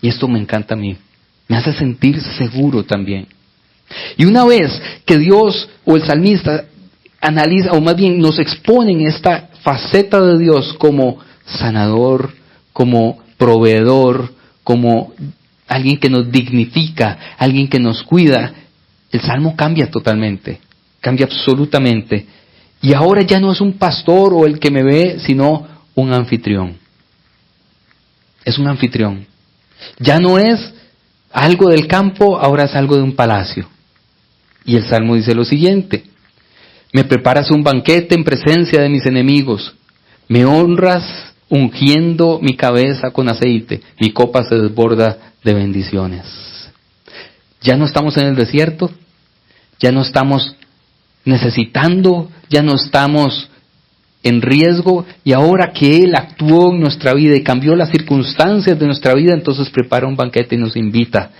Y esto me encanta a mí, me hace sentir seguro también. Y una vez que Dios o el salmista analiza, o más bien nos exponen esta faceta de Dios como sanador, como proveedor, como alguien que nos dignifica, alguien que nos cuida, el Salmo cambia totalmente, cambia absolutamente. Y ahora ya no es un pastor o el que me ve, sino un anfitrión. Es un anfitrión. Ya no es algo del campo, ahora es algo de un palacio. Y el Salmo dice lo siguiente: me preparas un banquete en presencia de mis enemigos, me honras ungiendo mi cabeza con aceite, mi copa se desborda de bendiciones. Ya no estamos en el desierto, ya no estamos necesitando, ya no estamos en riesgo, y ahora que Él actuó en nuestra vida y cambió las circunstancias de nuestra vida, entonces prepara un banquete y nos invita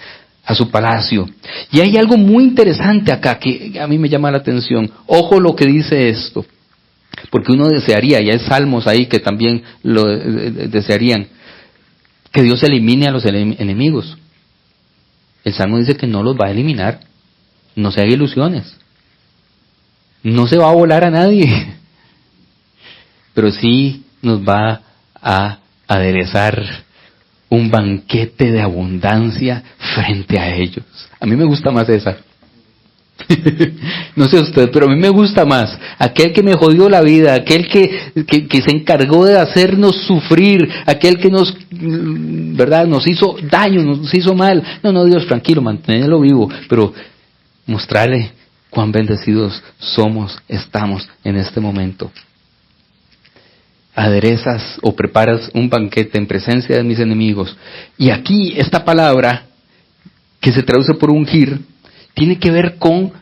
a su palacio. Y hay algo muy interesante acá que a mí me llama la atención. Ojo lo que dice esto, porque uno desearía, y hay salmos ahí que también lo desearían, que Dios elimine a los enemigos. El salmo dice que no los va a eliminar. No se haga ilusiones. No se va a volar a nadie. Pero sí nos va a aderezar un banquete de abundancia frente a ellos. A mí me gusta más esa. No sé usted, pero a mí me gusta más aquel que me jodió la vida, aquel que se encargó de hacernos sufrir, aquel que nos, ¿verdad?, nos hizo daño, nos hizo mal. No, Dios, tranquilo, manténlo vivo, pero mostrarle cuán bendecidos estamos en este momento. Aderezas o preparas un banquete en presencia de mis enemigos. Y aquí esta palabra, que se traduce por ungir, tiene que ver con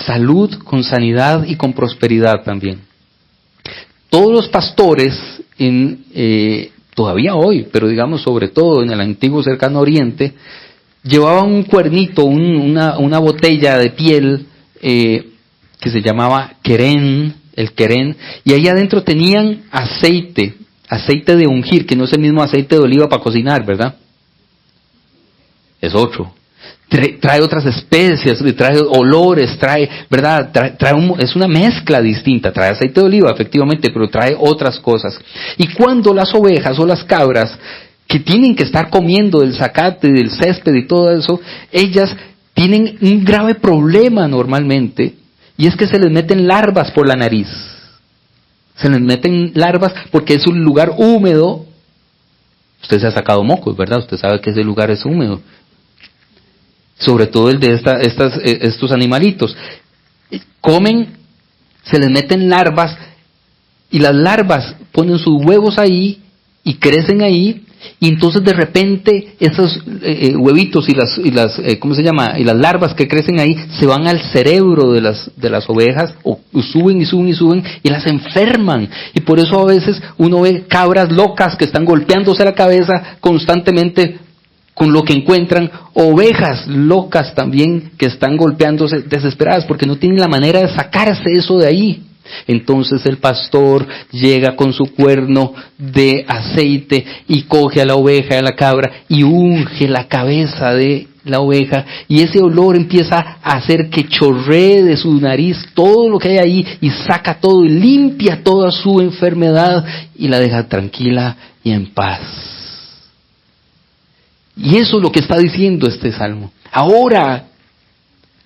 salud, con sanidad y con prosperidad también. Todos los pastores, todavía hoy, pero digamos sobre todo en el antiguo cercano oriente, llevaban un cuernito, una botella de piel que se llamaba querén, el querén, y ahí adentro tenían aceite de ungir, que no es el mismo aceite de oliva para cocinar, ¿verdad? Es otro. Trae otras especias, trae olores, ¿verdad? Es una mezcla distinta. Trae aceite de oliva, efectivamente, pero trae otras cosas. Y cuando las ovejas o las cabras, que tienen que estar comiendo del zacate, del césped y todo eso, ellas tienen un grave problema normalmente, y es que se les meten larvas por la nariz. Se les meten larvas porque es un lugar húmedo. Usted se ha sacado mocos, ¿verdad? Usted sabe que ese lugar es húmedo. Sobre todo el de estos animalitos. Comen, se les meten larvas, y las larvas ponen sus huevos ahí y crecen ahí, y entonces de repente esos huevitos y las ¿cómo se llama? Y las larvas que crecen ahí se van al cerebro de las ovejas, o suben y las enferman. Y por eso a veces uno ve cabras locas que están golpeándose la cabeza constantemente con lo que encuentran, ovejas locas también que están golpeándose desesperadas porque no tienen la manera de sacarse eso de ahí. Entonces el pastor llega con su cuerno de aceite y coge a la oveja y a la cabra y unge la cabeza de la oveja, y ese olor empieza a hacer que chorree de su nariz todo lo que hay ahí, y saca todo y limpia toda su enfermedad y la deja tranquila y en paz. Y eso es lo que está diciendo este salmo. Ahora,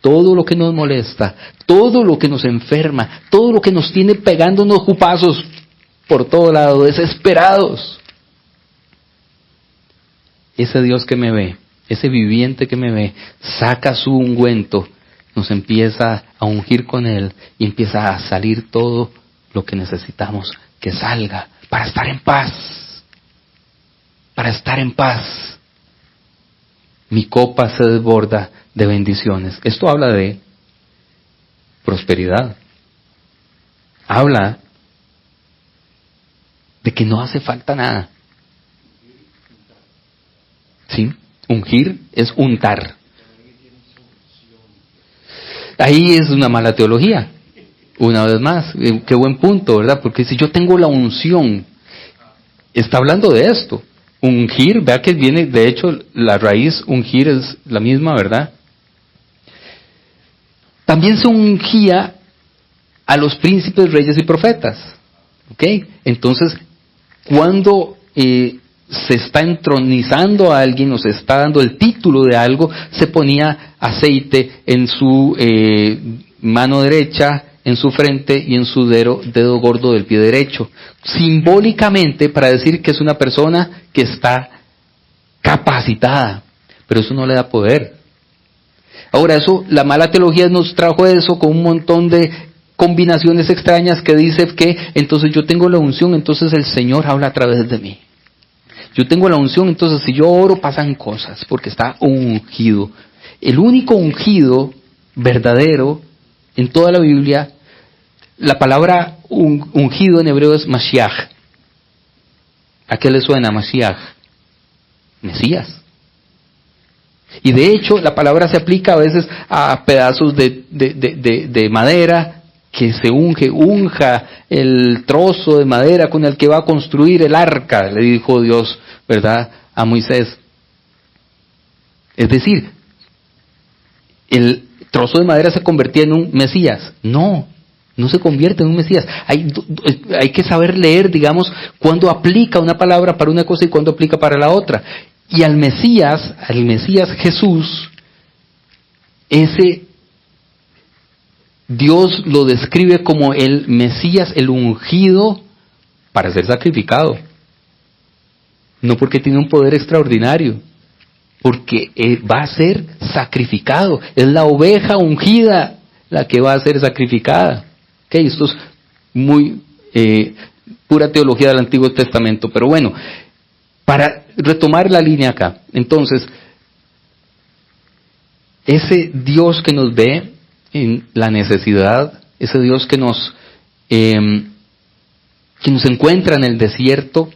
todo lo que nos molesta, todo lo que nos enferma, todo lo que nos tiene pegándonos jupazos por todo lado, desesperados, ese Dios que me ve, ese viviente que me ve, saca su ungüento, nos empieza a ungir con Él, y empieza a salir todo lo que necesitamos que salga para estar en paz. Para estar en paz. Mi copa se desborda de bendiciones. Esto habla de prosperidad. Habla de que no hace falta nada. ¿Sí? Ungir es untar. Ahí es una mala teología. Una vez más, qué buen punto, ¿verdad? Porque si yo tengo la unción, está hablando de esto. Ungir, vea que viene, de hecho, la raíz ungir es la misma, ¿verdad? También se ungía a los príncipes, reyes y profetas. ¿Ok? Entonces, cuando se está entronizando a alguien o se está dando el título de algo, se ponía aceite en su mano derecha, en su frente y en su dedo gordo del pie derecho, simbólicamente para decir que es una persona que está capacitada, pero eso no le da poder. Ahora eso, la mala teología nos trajo eso con un montón de combinaciones extrañas que dice que entonces yo tengo la unción, entonces el Señor habla a través de mí. Yo tengo la unción, entonces si yo oro pasan cosas, porque está ungido. El único ungido verdadero en toda la Biblia, la palabra ungido en hebreo es Mashiach. ¿A qué le suena Mashiach? Mesías. Y de hecho la palabra se aplica a veces a pedazos de madera que se unja el trozo de madera con el que va a construir el arca, le dijo Dios, ¿verdad?, a Moisés. Es decir, el trozo de madera se convertía en un Mesías. No se convierte en un Mesías. Hay que saber leer, digamos, cuándo aplica una palabra para una cosa y cuándo aplica para la otra. Y al Mesías Jesús, ese Dios lo describe como el Mesías, el ungido para ser sacrificado. No porque tiene un poder extraordinario, porque va a ser sacrificado. Es la oveja ungida la que va a ser sacrificada. Okay, esto es muy pura teología del Antiguo Testamento, pero bueno, para retomar la línea acá, entonces, ese Dios que nos ve en la necesidad, ese Dios que nos encuentra en el desierto,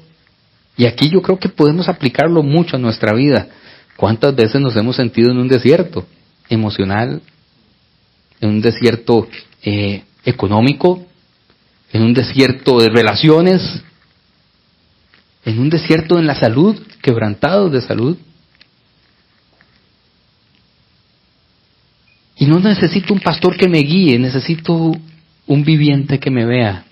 y aquí yo creo que podemos aplicarlo mucho a nuestra vida. ¿Cuántas veces nos hemos sentido en un desierto emocional, en un desierto económico, en un desierto de relaciones, en un desierto en la salud, quebrantados de salud? Y no necesito un pastor que me guíe, necesito un viviente que me vea.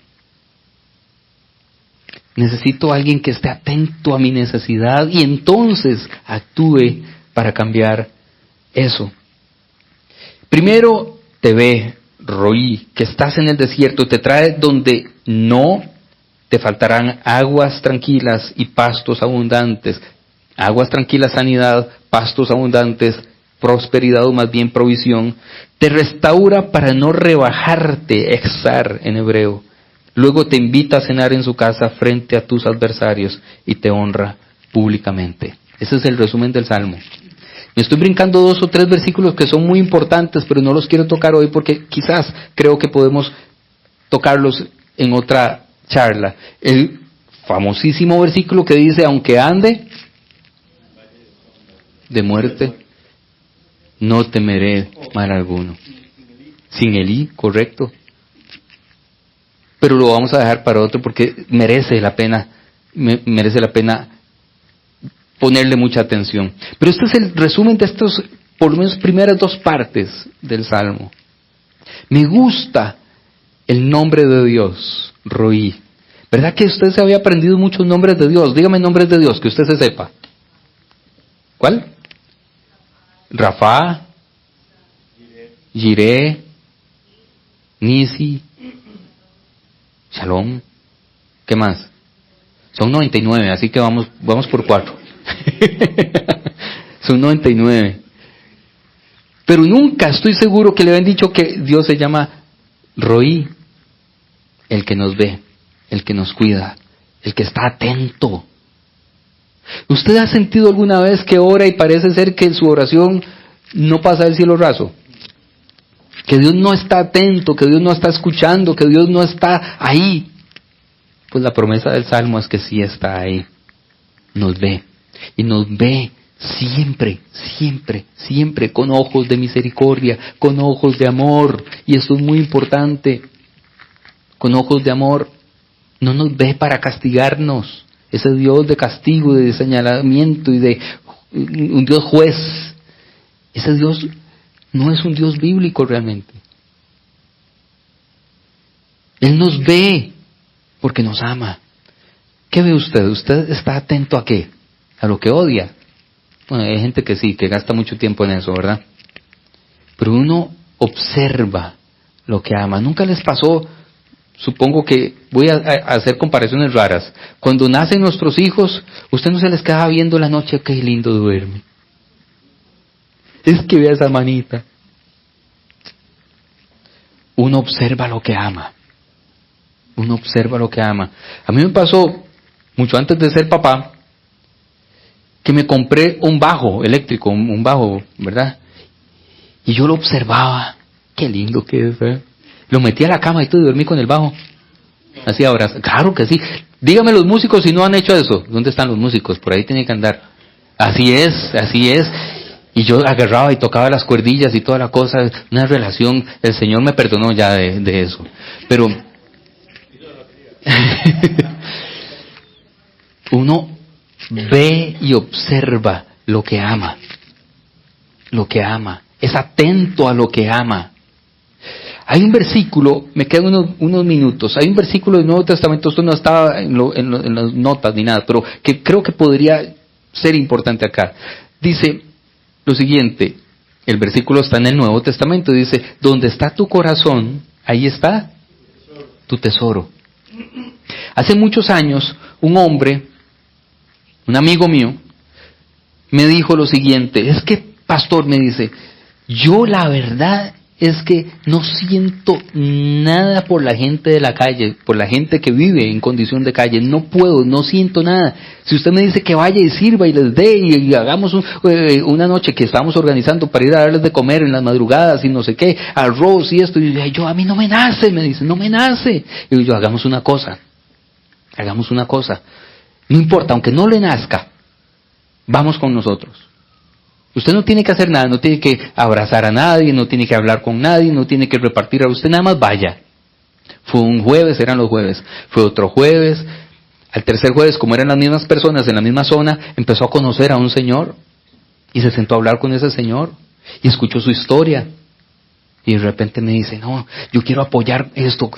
Necesito alguien que esté atento a mi necesidad y entonces actúe para cambiar eso. Primero te ve, Roí, que estás en el desierto, te trae donde no te faltarán aguas tranquilas y pastos abundantes. Aguas tranquilas, sanidad; pastos abundantes, prosperidad, o más bien provisión. Te restaura para no rebajarte, exar en hebreo. Luego te invita a cenar en su casa frente a tus adversarios y te honra públicamente. Ese es el resumen del Salmo. Me estoy brincando 2 o 3 versículos que son muy importantes, pero no los quiero tocar hoy porque quizás creo que podemos tocarlos en otra charla. El famosísimo versículo que dice: aunque ande de muerte, no temeré mal alguno. Sin Elí, correcto. Pero lo vamos a dejar para otro porque merece la pena ponerle mucha atención. Pero este es el resumen de estos, por lo menos, primeras 2 partes del Salmo. Me gusta el nombre de Dios, Roí. ¿Verdad que usted se había aprendido muchos nombres de Dios? Dígame nombres de Dios que usted se sepa. ¿Cuál? Rafa, Jireh, Nisi, Shalom. ¿Qué más? Son 99, así que vamos por 4. Son 99. Pero nunca estoy seguro que le habían dicho que Dios se llama Roí, el que nos ve, el que nos cuida, el que está atento. ¿Usted ha sentido alguna vez que ora y parece ser que su oración no pasa del cielo raso? Que Dios no está atento, que Dios no está escuchando, que Dios no está ahí. Pues la promesa del Salmo es que sí está ahí. Nos ve. Y nos ve siempre, siempre, siempre con ojos de misericordia, con ojos de amor. Y eso es muy importante. Con ojos de amor. No nos ve para castigarnos. Ese Dios de castigo, de señalamiento y de un Dios juez. Ese Dios no es un Dios bíblico realmente. Él nos ve porque nos ama. ¿Qué ve usted? ¿Usted está atento a qué? ¿A lo que odia? Bueno, hay gente que sí, que gasta mucho tiempo en eso, ¿verdad? Pero uno observa lo que ama. ¿Nunca les pasó? Supongo que voy a hacer comparaciones raras. Cuando nacen nuestros hijos, usted no se les queda viendo la noche, qué lindo duerme. Es que vea esa manita. Uno observa lo que ama. Uno observa lo que ama. A mí me pasó, mucho antes de ser papá, que me compré un bajo eléctrico, un bajo, ¿verdad? Y yo lo observaba. Qué lindo que es, ¿eh? Lo metí a la cama y todo y dormí con el bajo. Así abrazar. Claro que sí. Dígame los músicos si no han hecho eso. ¿Dónde están los músicos? Por ahí tienen que andar. Así es, así es. Y yo agarraba y tocaba las cuerdillas y toda la cosa. Una relación. El Señor me perdonó ya de eso. Pero uno ve y observa lo que ama. Lo que ama. Es atento a lo que ama. Hay un versículo, me quedan unos minutos, hay un versículo del Nuevo Testamento, esto no estaba en las notas ni nada, pero que creo que podría ser importante acá. Dice lo siguiente, el versículo está en el Nuevo Testamento, dice, donde está tu corazón, ahí está tu tesoro. Hace muchos años, un hombre, un amigo mío, me dijo lo siguiente, es que, pastor, me dice, yo la verdad es que no siento nada por la gente de la calle, por la gente que vive en condición de calle. No puedo, no siento nada. Si usted me dice que vaya y sirva y les dé y hagamos una noche que estamos organizando para ir a darles de comer en las madrugadas y no sé qué, arroz y esto, y yo, a mí no me nace, me dice, no me nace. Y yo, hagamos una cosa. No importa, aunque no le nazca, vamos con nosotros. Usted no tiene que hacer nada, no tiene que abrazar a nadie, no tiene que hablar con nadie, no tiene que repartir a usted, nada más vaya. Fue un jueves, eran los jueves, fue otro jueves, al tercer jueves, como eran las mismas personas en la misma zona, empezó a conocer a un señor y se sentó a hablar con ese señor y escuchó su historia. Y de repente me dice, no, yo quiero apoyar esto.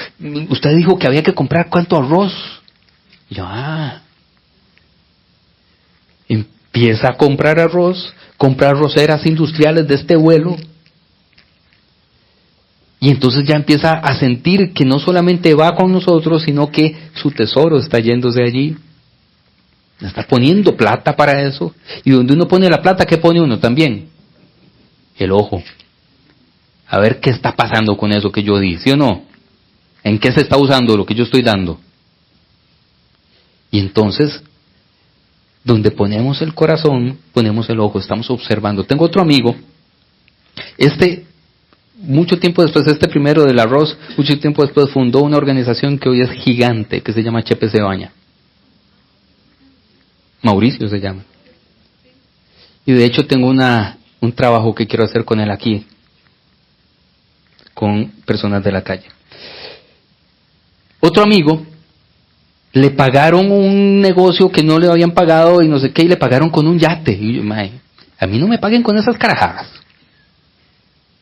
Usted dijo que había que comprar ¿cuánto arroz? Y yo, empieza a comprar arroz, compra arroceras industriales de este vuelo, y entonces ya empieza a sentir que no solamente va con nosotros, sino que su tesoro está yéndose allí. Está poniendo plata para eso. Y donde uno pone la plata, ¿qué pone uno también? El ojo. A ver qué está pasando con eso que yo di, ¿sí o no? ¿En qué se está usando lo que yo estoy dando? Y entonces, donde ponemos el corazón, ponemos el ojo, estamos observando. Tengo otro amigo, mucho tiempo después, primero del arroz, mucho tiempo después fundó una organización que hoy es gigante, que se llama Chepe Cebaña. Mauricio se llama. Y de hecho tengo un trabajo que quiero hacer con él aquí, con personas de la calle. Otro amigo, le pagaron un negocio que no le habían pagado y no sé qué, y le pagaron con un yate. Y yo, a mí no me paguen con esas carajadas.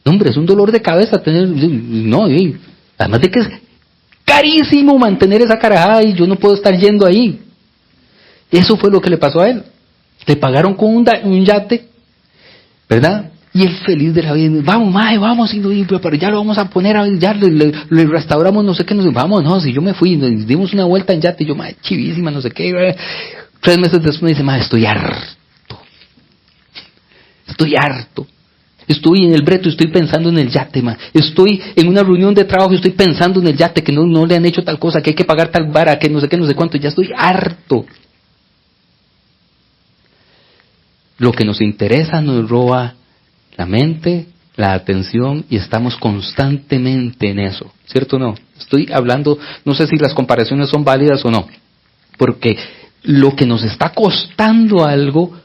No, hombre, es un dolor de cabeza tener, no, además de que es carísimo mantener esa carajada y yo no puedo estar yendo ahí. Eso fue lo que le pasó a él. Le pagaron con un yate, ¿verdad? Y él feliz de la vida, vamos, vamos, pero ya lo vamos a poner, ya le restauramos no sé qué, vamos, no, si yo me fui, nos dimos una vuelta en yate, y yo, chivísima, no sé qué. 3 meses después me dice, estoy harto. Estoy en el breto, estoy pensando en el yate, estoy en una reunión de trabajo y estoy pensando en el yate, que no le han hecho tal cosa, que hay que pagar tal vara, que no sé qué, no sé cuánto, ya estoy harto. Lo que nos interesa nos roba la mente, la atención, y estamos constantemente en eso, ¿cierto o no? Estoy hablando, no sé si las comparaciones son válidas o no, porque lo que nos está costando algo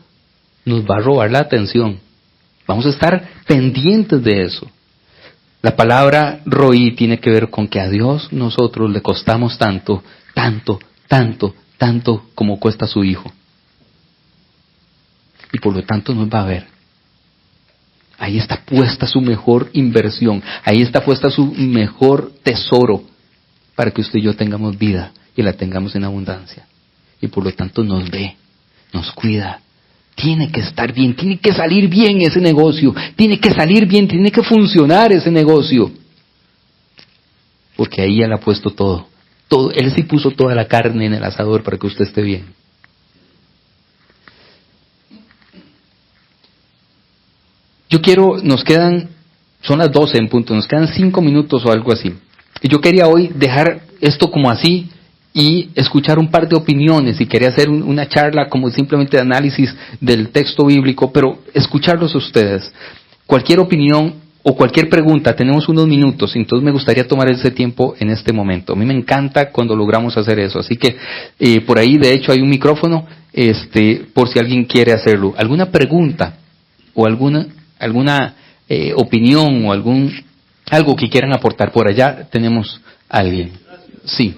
nos va a robar la atención. Vamos a estar pendientes de eso. La palabra roí tiene que ver con que a Dios nosotros le costamos tanto como cuesta su Hijo. Y por lo tanto nos va a ver. Ahí está puesta su mejor inversión, ahí está puesta su mejor tesoro para que usted y yo tengamos vida y la tengamos en abundancia. Y por lo tanto nos ve, nos cuida. Tiene que estar bien, tiene que salir bien ese negocio, tiene que salir bien, tiene que funcionar ese negocio. Porque ahí Él ha puesto todo. Él sí puso toda la carne en el asador para que usted esté bien. Son las 12 en punto, nos quedan 5 minutos o algo así. Y yo quería hoy dejar esto como así y escuchar un par de opiniones, y quería hacer una charla como simplemente de análisis del texto bíblico, pero escucharlos a ustedes. Cualquier opinión o cualquier pregunta. Tenemos unos minutos, entonces me gustaría tomar ese tiempo en este momento. A mí me encanta cuando logramos hacer eso. Así que por ahí, de hecho, hay un micrófono, por si alguien quiere hacerlo. ¿Alguna pregunta o alguna opinión o algo que quieran aportar? Por allá tenemos a alguien. Sí.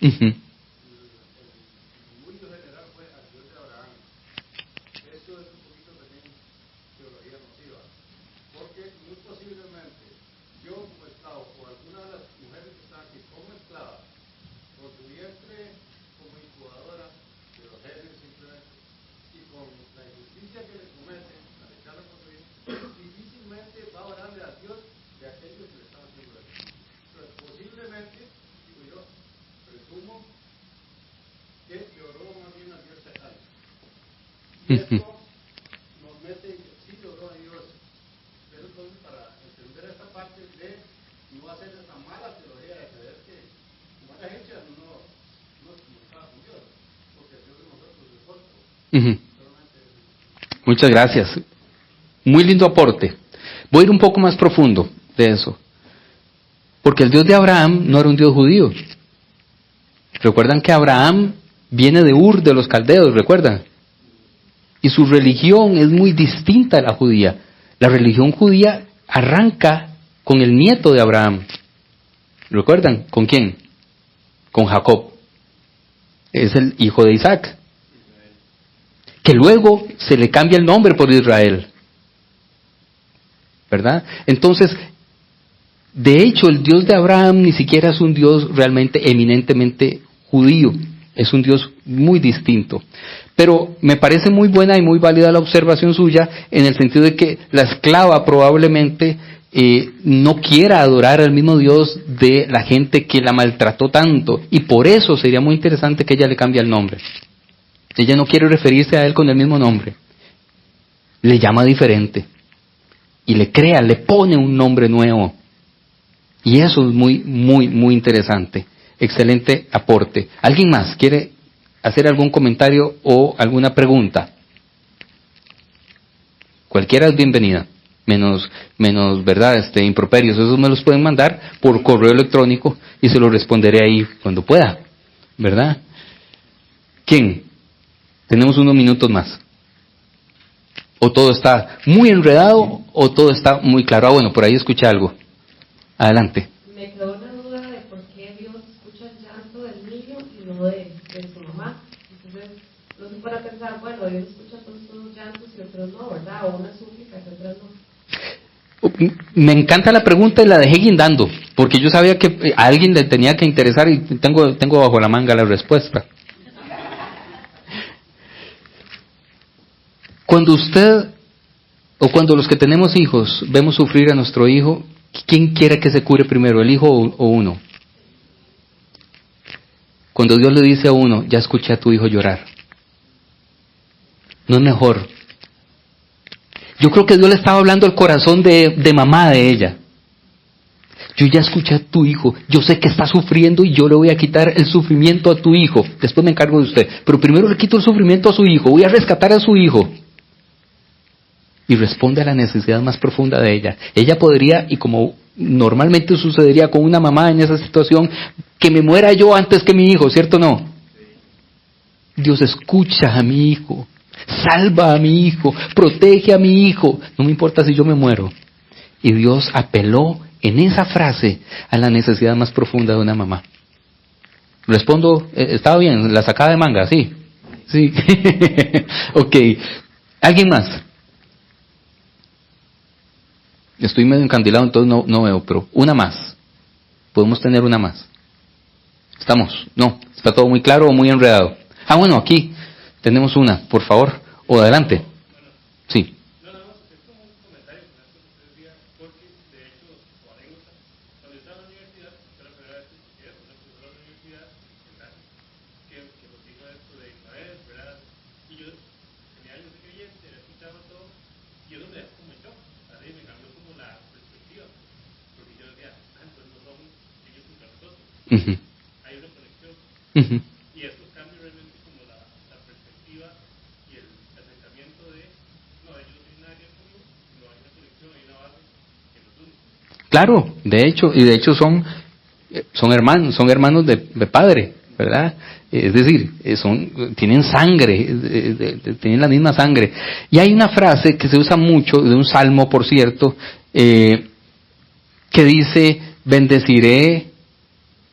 Uh-huh. Uh-huh. Muchas gracias. Muy lindo aporte. Voy a ir un poco más profundo de eso. Porque el Dios de Abraham no era un Dios judío. Recuerdan que Abraham viene de Ur de los caldeos, ¿recuerdan? Y su religión es muy distinta a la judía. La religión judía arranca con el nieto de Abraham. ¿Recuerdan? ¿Con quién? Con Jacob. Es el hijo de Isaac. Que luego se le cambia el nombre por Israel. ¿Verdad? Entonces, de hecho, el Dios de Abraham ni siquiera es un Dios realmente eminentemente judío. Es un Dios muy distinto. Pero me parece muy buena y muy válida la observación suya en el sentido de que la esclava probablemente no quiera adorar al mismo Dios de la gente que la maltrató tanto. Y por eso sería muy interesante que ella le cambie el nombre. Ella no quiere referirse a él con el mismo nombre. Le llama diferente. Y le crea, le pone un nombre nuevo. Y eso es muy, muy, muy interesante. Excelente aporte. ¿Alguien más quiere hacer algún comentario o alguna pregunta? Cualquiera es bienvenida. Menos, ¿verdad? Improperios. Esos me los pueden mandar por correo electrónico y se los responderé ahí cuando pueda. ¿Verdad? ¿Quién? Tenemos unos minutos más. O todo está muy enredado o todo está muy claro. Bueno, por ahí escuché algo. Adelante. Me quedó una duda de por qué Dios escucha el llanto del niño y no de su mamá. Entonces, no se puede pensar, bueno, Dios escucha todos los llantos y otros no, ¿verdad? O una súplica y otras no. Me encanta la pregunta y la dejé guindando, porque yo sabía que a alguien le tenía que interesar y tengo bajo la manga la respuesta. Cuando usted, o cuando los que tenemos hijos, vemos sufrir a nuestro hijo, ¿quién quiere que se cure primero, el hijo o uno? Cuando Dios le dice a uno, ya escuché a tu hijo llorar. ¿No es mejor? Yo creo que Dios le estaba hablando al corazón de mamá de ella. Yo ya escuché a tu hijo, yo sé que está sufriendo y yo le voy a quitar el sufrimiento a tu hijo. Después me encargo de usted, pero primero le quito el sufrimiento a su hijo, voy a rescatar a su hijo. Y responde a la necesidad más profunda de ella. Ella podría, y como normalmente sucedería con una mamá en esa situación, que me muera yo antes que mi hijo, ¿cierto o no? Dios escucha a mi hijo, salva a mi hijo, protege a mi hijo, no me importa si yo me muero. Y Dios apeló en esa frase a la necesidad más profunda de una mamá. Respondo, ¿estaba bien? ¿La sacada de manga? Sí. Sí. Ok. ¿Alguien más? Estoy medio encandilado, entonces no veo, pero una más. Podemos tener una más. ¿Estamos? No. ¿Está todo muy claro o muy enredado? Ah, bueno, aquí tenemos una, por favor. O adelante. Sí. Uh-huh. Uh-huh. Y estos cambios realmente como la perspectiva Claro, de hecho son hermanos de padre, ¿verdad? Es decir, tienen sangre, tienen la misma sangre. Y hay una frase que se usa mucho, de un salmo, por cierto, que dice: bendeciré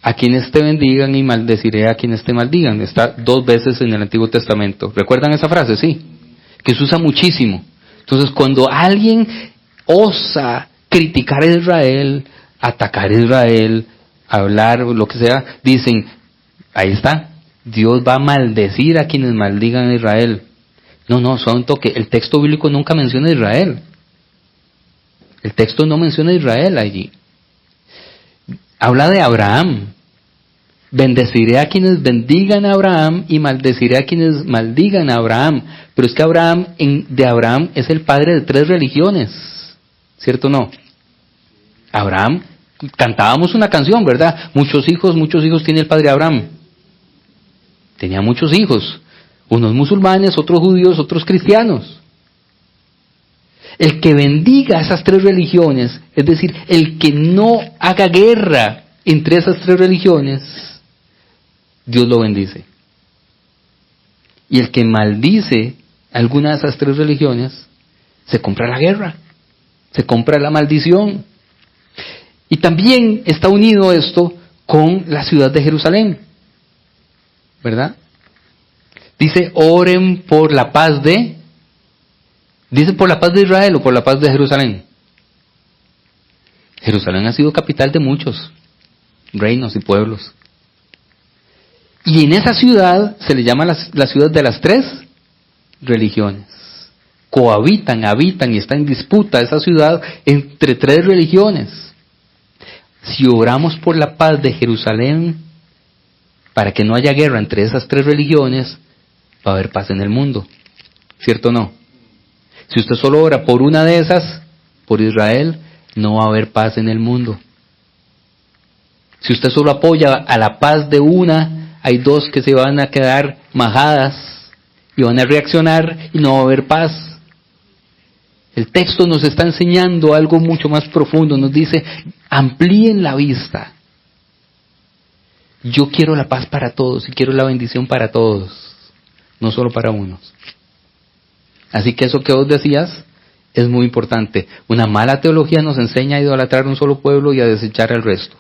a quienes te bendigan y maldeciré a quienes te maldigan. Está 2 veces en el Antiguo Testamento. ¿Recuerdan esa frase? Sí. Que se usa muchísimo. Entonces, cuando alguien osa criticar a Israel, atacar a Israel, hablar lo que sea, dicen: ahí está, Dios va a maldecir a quienes maldigan a Israel. No, son toque. El texto bíblico nunca menciona a Israel. El texto no menciona a Israel allí. Habla de Abraham. Bendeciré a quienes bendigan a Abraham y maldeciré a quienes maldigan a Abraham. Pero es que Abraham es el padre de 3 religiones. ¿Cierto o no? Abraham, cantábamos una canción, ¿verdad? Muchos hijos tiene el padre Abraham. Tenía muchos hijos. Unos musulmanes, otros judíos, otros cristianos. El que bendiga esas 3 religiones, es decir, el que no haga guerra entre esas 3 religiones, Dios lo bendice. Y el que maldice alguna de esas 3 religiones, se compra la guerra, se compra la maldición. Y también está unido esto con la ciudad de Jerusalén, ¿verdad? Dice: oren por la paz de... ¿Dice por la paz de Israel o por la paz de Jerusalén? Jerusalén ha sido capital de muchos reinos y pueblos. Y en esa ciudad se le llama la ciudad de las 3 religiones. Habitan y está en disputa esa ciudad entre 3 religiones. Si oramos por la paz de Jerusalén, para que no haya guerra entre esas 3 religiones, va a haber paz en el mundo. ¿Cierto o no? Si usted solo ora por una de esas, por Israel, no va a haber paz en el mundo. Si usted solo apoya a la paz de una, hay 2 que se van a quedar majadas y van a reaccionar y no va a haber paz. El texto nos está enseñando algo mucho más profundo. Nos dice: amplíen la vista. Yo quiero la paz para todos y quiero la bendición para todos, no solo para unos. Así que eso que vos decías es muy importante. Una mala teología nos enseña a idolatrar a un solo pueblo y a desechar al resto.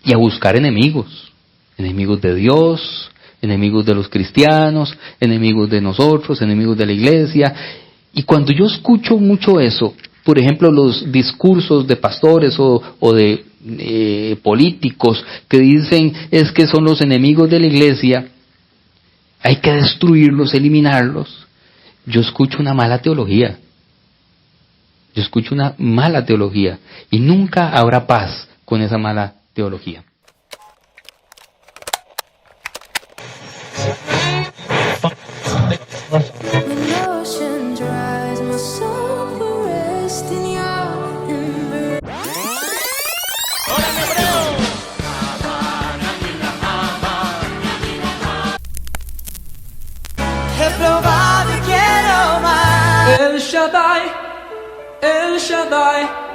Y a buscar enemigos. Enemigos de Dios, enemigos de los cristianos, enemigos de nosotros, enemigos de la iglesia. Y cuando yo escucho mucho eso, por ejemplo, los discursos de pastores o de políticos que dicen es que son los enemigos de la iglesia, hay que destruirlos, eliminarlos. Yo escucho una mala teología. Y nunca habrá paz con esa mala teología. El Shaddai, El Shaddai.